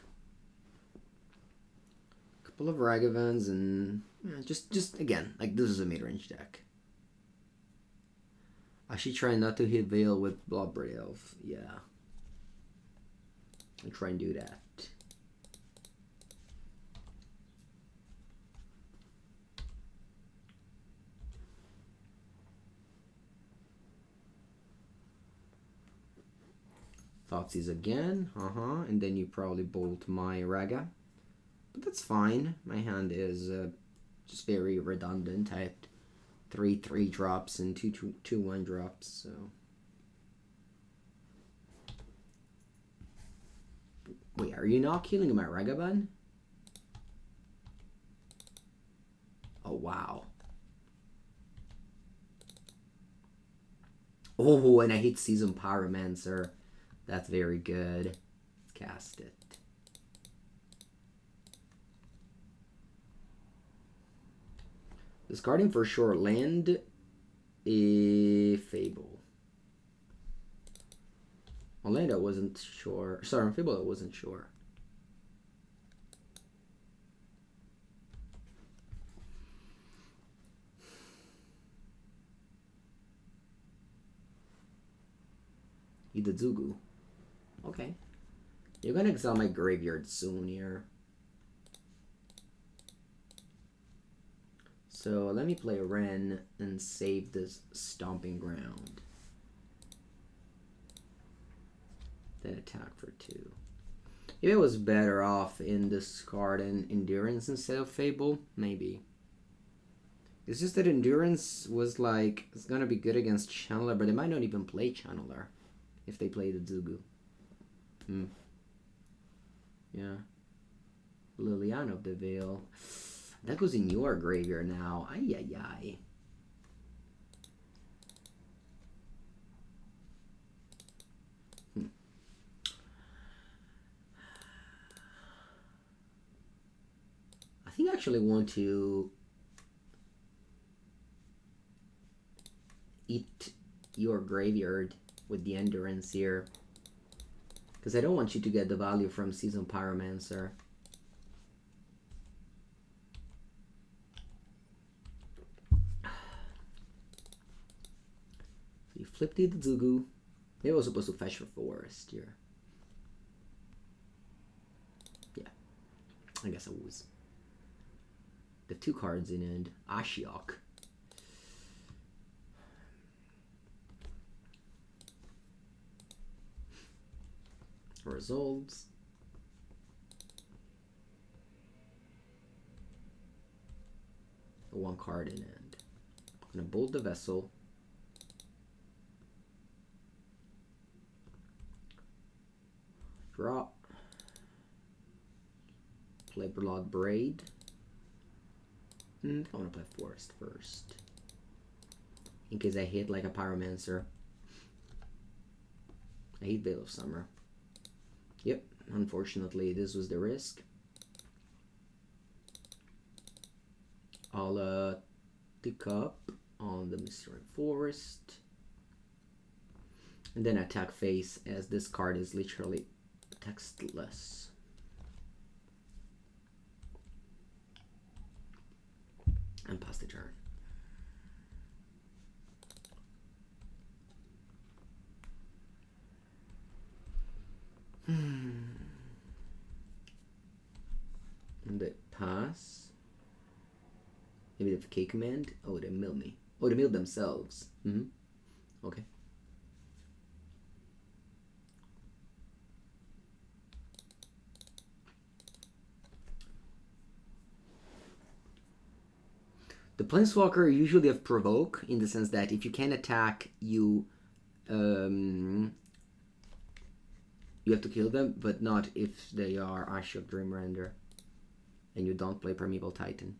Couple of Ragavans and just again, like this is a mid-range deck. I should try not to hit Veil with Bloodbraid Elf. Yeah. I'll try and do that. Thoughtseize again. And then you probably bolt my Raga. But that's fine. My hand is just very redundant. I had 3/3 drops and 2/1 drops, so. Wait, are you not killing my Ragavan? Oh, wow. Oh, and I hit Seasoned Pyromancer. That's very good. Let's cast it. Discarding for sure land a Fable. On land I wasn't sure. Sorry, on Fable I wasn't sure. Idazugu. Okay. You're gonna exile my graveyard soon here. So let me play Wrenn and save this Stomping Ground. Then attack for 2. If it was better off in discarding Endurance instead of Fable, maybe. It's just that Endurance was like, it's gonna be good against Channeler, but they might not even play Channeler if they play the Zugu. Yeah. Liliana of the Veil. That goes in your graveyard now. Ay, ay, ay. I think I actually want to eat your graveyard with the Endurance here. Because I don't want you to get the value from Seasoned Pyromancer. So you flipped the Zugu. Maybe I was supposed to fetch for Forest here. Yeah. I guess I was. The 2 cards in end. Ashiok. Results. The 1 card in end. I'm gonna bolt the vessel. Draw. Play Bloodbraid. I want to play Forest first. In case I hit like a Pyromancer. I hate Veil of Summer. Yep, unfortunately this was the risk. I'll pick up on the Misty Rainforest. And then attack face, as this card is literally textless. And pass the turn. And they pass. Maybe the K command. Oh, they mill me. Oh, they mill themselves. Okay. The Planeswalker usually have provoke in the sense that if you can attack, you have to kill them, but not if they are Ashok Dreamrender and you don't play Primeval Titan.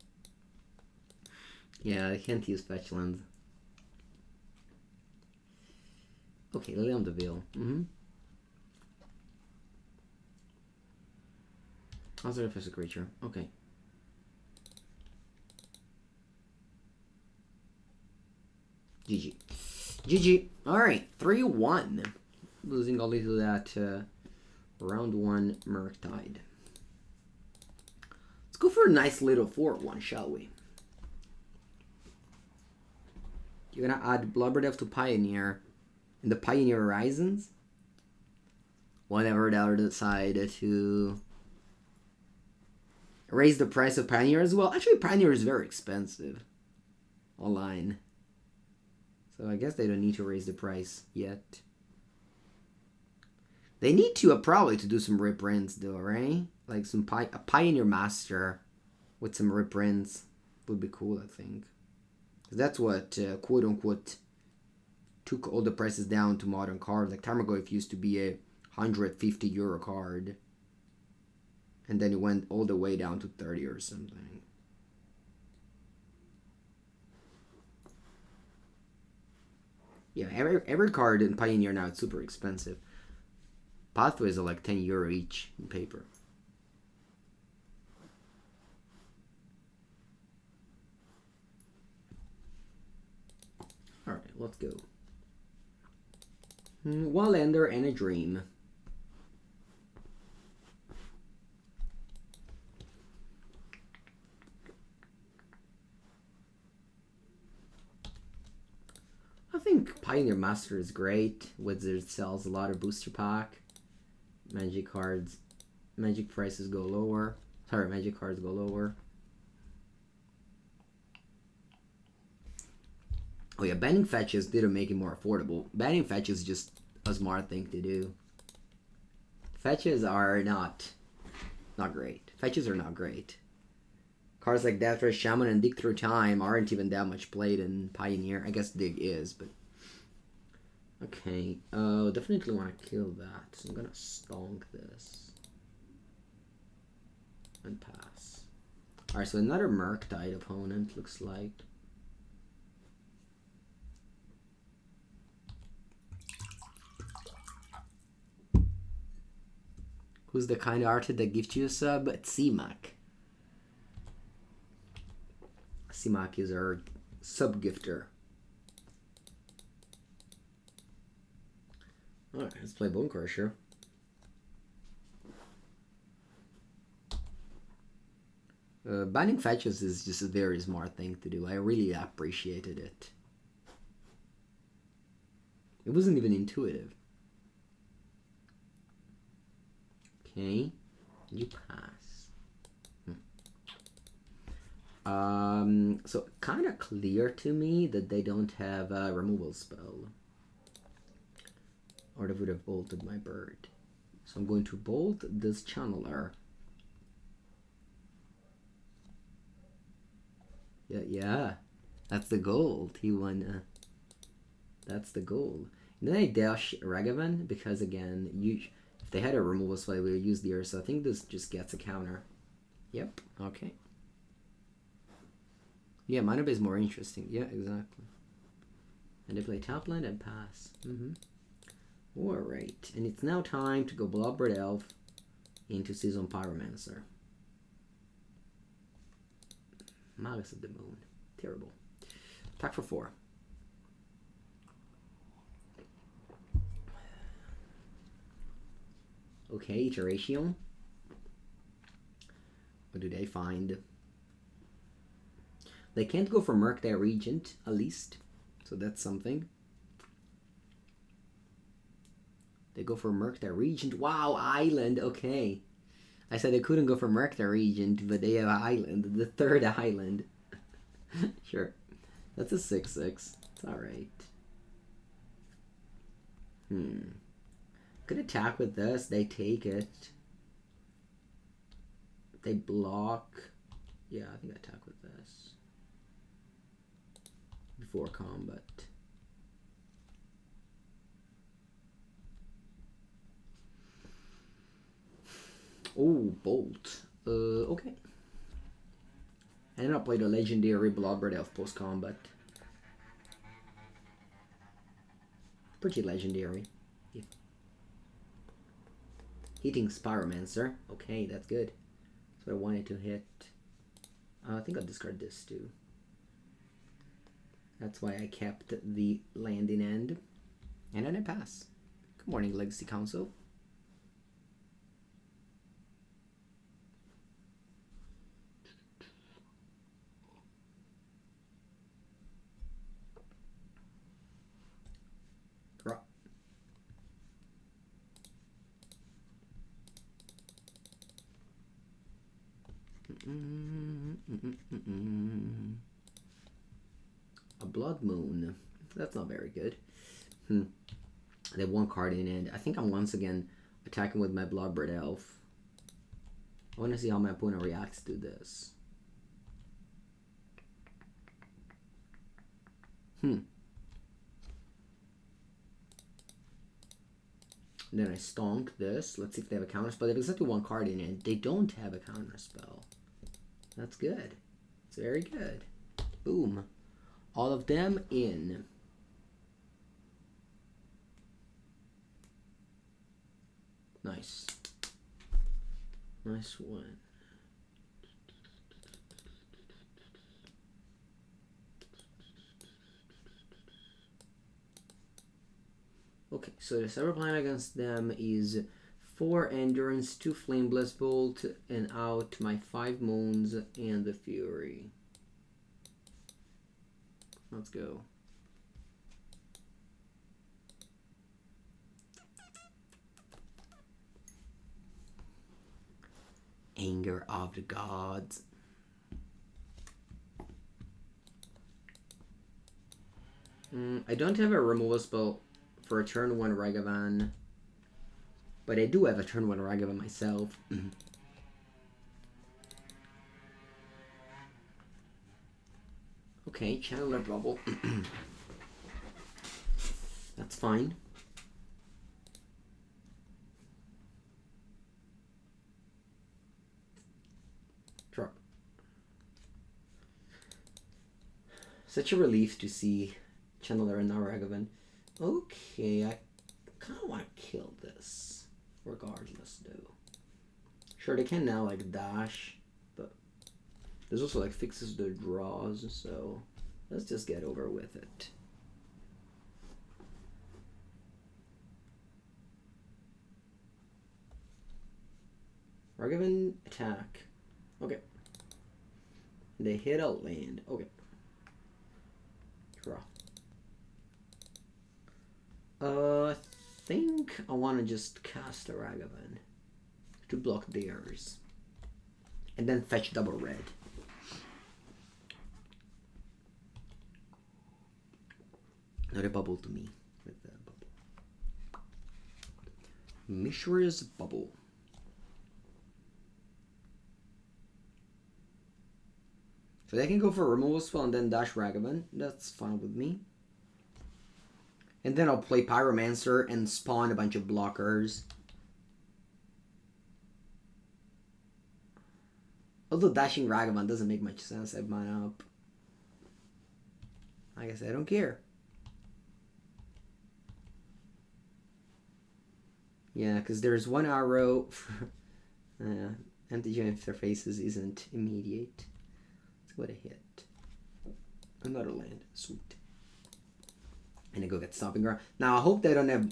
Yeah, I can't use fetch lands. Okay, Lily on the Veil. Also, if it's a creature. Okay. GG. GG. Alright, 3-1. Losing only to that round 1 Murktide. Let's go for a nice little 4-1, shall we? You're gonna add Bloodbraid Elf to Pioneer in the Pioneer Horizons? Whenever they decide to raise the price of Pioneer as well. Actually, Pioneer is very expensive online. So I guess they don't need to raise the price yet. They need to probably to do some reprints though, right? Like some a Pioneer Master with some reprints would be cool, I think. That's what quote unquote took all the prices down to modern cards. Like Tarmogoyf used to be a €150 card, and then it went all the way down to 30 or something. Yeah, every card in Pioneer now is super expensive. Pathways are like €10 each in paper. Alright, let's go. One lander and a dream. I think Pioneer Master is great. Wizard sells a lot of booster pack. Magic cards, magic prices go lower. Sorry, magic cards go lower. Oh yeah, banning fetches didn't make it more affordable. Banning fetches is just a smart thing to do. Fetches are not great. Fetches are not great. Cards like Deathrite Shaman and Dig Through Time aren't even that much played in Pioneer. I guess Dig is, but... Okay, definitely want to kill that. So I'm gonna stonk this. And pass. Alright, so another Murktide opponent, looks like. Who's the kind of artist that gives you a sub? C-Mac. C-Mac is our sub-gifter. Alright, let's play Bonecrusher. Banning fetches is just a very smart thing to do. I really appreciated it. It wasn't even intuitive. Okay, you pass. So kind of clear to me that they don't have a removal spell. Or they would have bolted my bird. So I'm going to bolt this channeler. Yeah. That's the goal. T1. That's the goal. And then I dash Ragavan because again, if they had a removal spell, we would use the Earth. So I think this just gets a counter. Yep. Okay. Yeah, Mana Bay is more interesting. Yeah, exactly. And they play top land and pass. Alright, and it's now time to go Bloodbraid Elf into Seasoned Pyromancer. Magus of the Moon. Terrible. Attack for 4. Okay, Iteration. What do they find? They can't go for Murktide Regent, at least. So that's something. They go for Murktide Regent. Wow, Island. Okay. I said they couldn't go for Murktide Regent, but they have an island. The third island. Sure. That's a 6/6. It's alright. Could attack with this. They take it. They block. Yeah, I think I attack with this. Before combat. Oh, Bolt. Okay. And then I'll play the legendary Bloodbraid Elf post-combat. Pretty legendary. Yeah. Hitting Pyromancer. Okay, that's good. That's what I wanted to hit. I think I'll discard this too. That's why I kept the landing end. And then I pass. Good morning, Legacy Council. A Blood Moon. That's not very good. They have one card in it. I think I'm once again attacking with my Bloodbraid Elf. I want to see how my opponent reacts to this. Then I stonk this. Let's see if they have a counter spell. They have exactly one card in it. They don't have a counter spell. That's good. It's very good. Boom. All of them in. Nice. Nice one. Okay, so the cyber plan against them is 4 Endurance, 2 Flameless Bolt, and out my 5 Moons and the Fury. Let's go. Anger of the Gods. I don't have a removal spell for a turn 1 Ragavan, but I do have a turn 1 Ragavan myself. Okay, Channeler Bubble. That's fine. Drop. Such a relief to see Channeler and now Ragavan. Okay, I kind of want to kill this, regardless, though. Sure, they can now, like, dash, but there's also, like, fixes the draws, so let's just get over with it. Ragavan attack. Okay. They hit a land. Okay. Draw. I think I want to just cast a Ragavan to block theirs. And then fetch double red. Not a bubble to me. With the bubble. Mishra's Bubble. So they can go for a removal spell and then dash Ragavan. That's fine with me. And then I'll play Pyromancer and spawn a bunch of blockers. Although dashing Ragavan doesn't make much sense. I have mana up. I guess I don't care. Yeah, because there's one arrow. MTGO interfaces isn't immediate. Let's go to hit. Another land. Sweet. And I go get Stomping Ground. Now I hope they don't have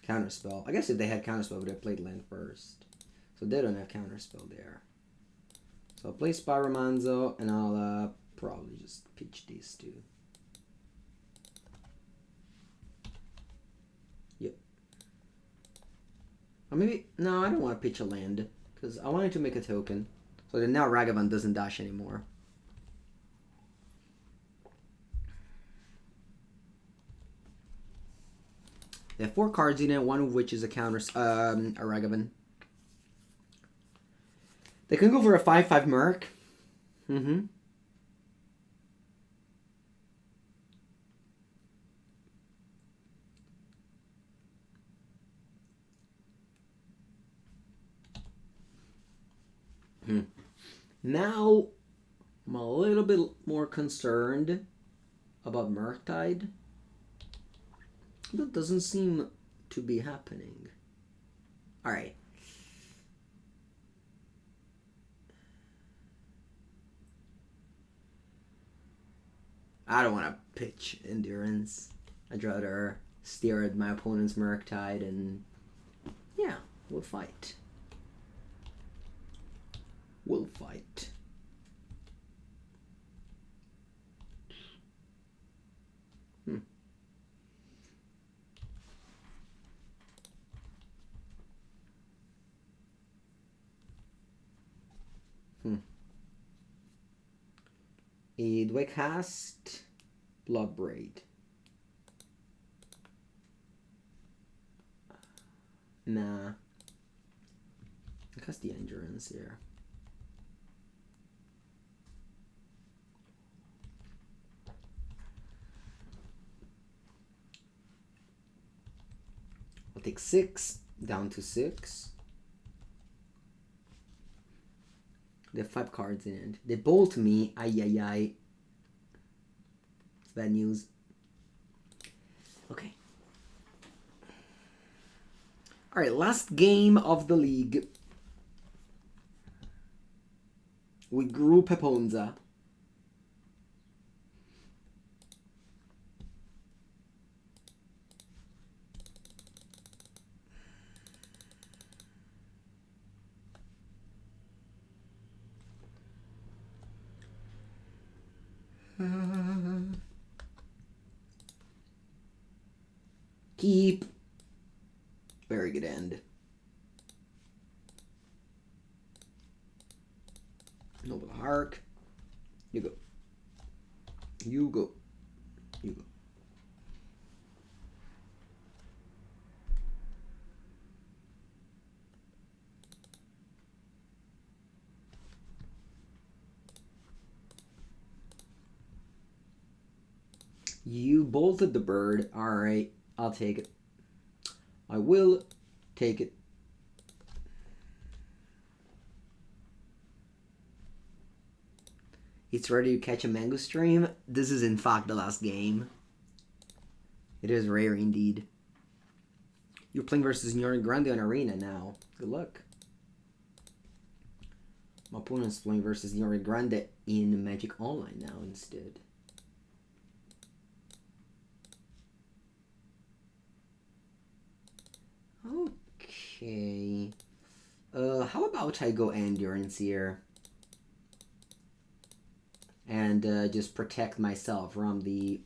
Counterspell. I guess if they had Counterspell, they played land first. So they don't have Counterspell there. So I'll play Pyromancer and I'll probably just pitch these two. Yeah. Or maybe... No, I don't want to pitch a land. Because I wanted to make a token. So that now Ragavan doesn't dash anymore. They have 4 cards in it, one of which is a counter... a Ragavan. They can go for a 5/5 Merc. Mm-hmm. Now, I'm a little bit more concerned about Murktide. That doesn't seem to be happening. Alright. I don't want to pitch Endurance. I'd rather stare at my opponent's Murktide and... yeah, we'll fight. We'll fight. Do I cast Bloodbraid? Nah. I cast the Endurance here. I'll take 6, down to 6. They have 5 cards in it. They bolt me. Ay, ay, ay. It's bad news. Okay. Alright, last game of the league. With Gruul Ponza. Keep. Very good end. Ignoble Hierarch. You go. You go. You go. You bolted the bird. Alright, I'll take it. I will take it. It's ready to catch a mango stream. This is in fact the last game. It is rare indeed. You're playing versus Ignoble Grande on Arena now. Good luck. My opponent's playing versus Ignoble Grande in Magic Online now instead. Okay. How about I go Endurance here? And just protect myself from the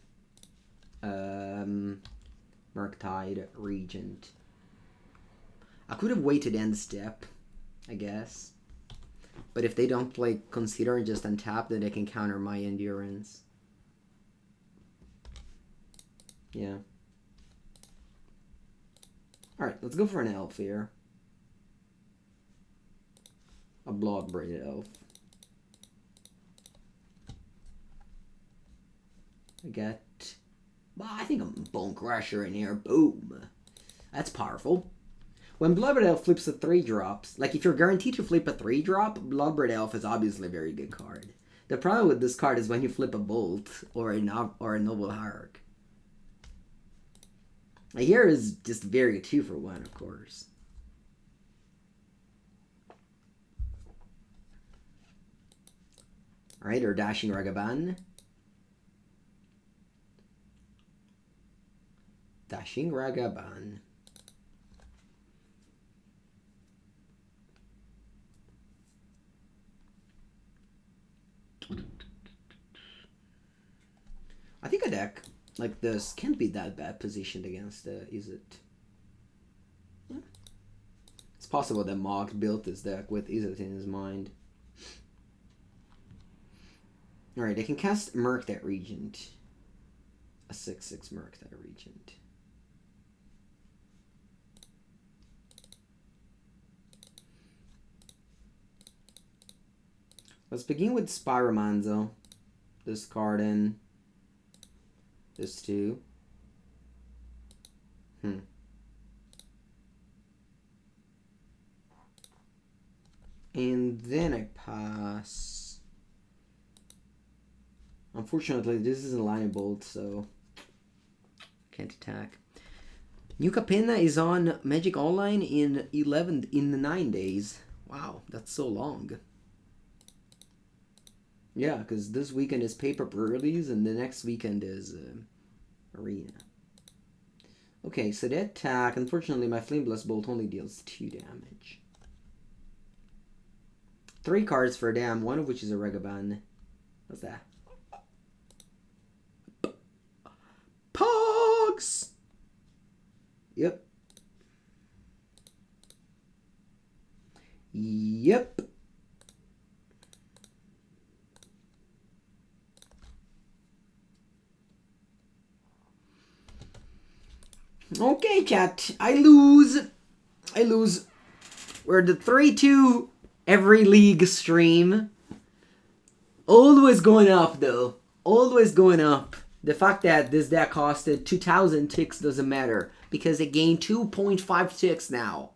Murktide Regent. I could have waited end step, I guess. But if they don't play Consider and just untap, then they can counter my Endurance. Yeah. Alright, let's go for an elf here. A Bloodbraid Elf. I get... well, I think I'm Bonecrusher in here. Boom. That's powerful. When Bloodbraid Elf flips a 3-drops, like if you're guaranteed to flip a 3-drop, Bloodbraid Elf is obviously a very good card. The problem with this card is when you flip a Bolt or a Ignoble Hierarch. Here is just very 2-for-1, of course. Alright, or Dashing Ragavan. Dashing Ragavan. I think a deck like this can't be that bad positioned against Izzet. Yeah. possible that Mog built this deck with Izzet in his mind. Alright, I can cast Murktide Regent. A 6/6 Murktide Regent. Let's begin with Pyromancer. Discarding this 2. And then I pass. Unfortunately, this isn't Lightning Bolt, so can't attack. New Capenna is on Magic Online in 9 days. Wow, that's so long. Yeah, because this weekend is paper release and the next weekend is Arena. Okay, so the attack, unfortunately my Flame Blast Bolt only deals 2 damage. 3 cards for them, one of which is a Ragavan. What's that? Pogs! Yep. Yep. Okay, chat. I lose. We're the 3-2 every league stream. Always going up, though. Always going up. The fact that this deck costed 2,000 ticks doesn't matter, because it gained 2.5 ticks now.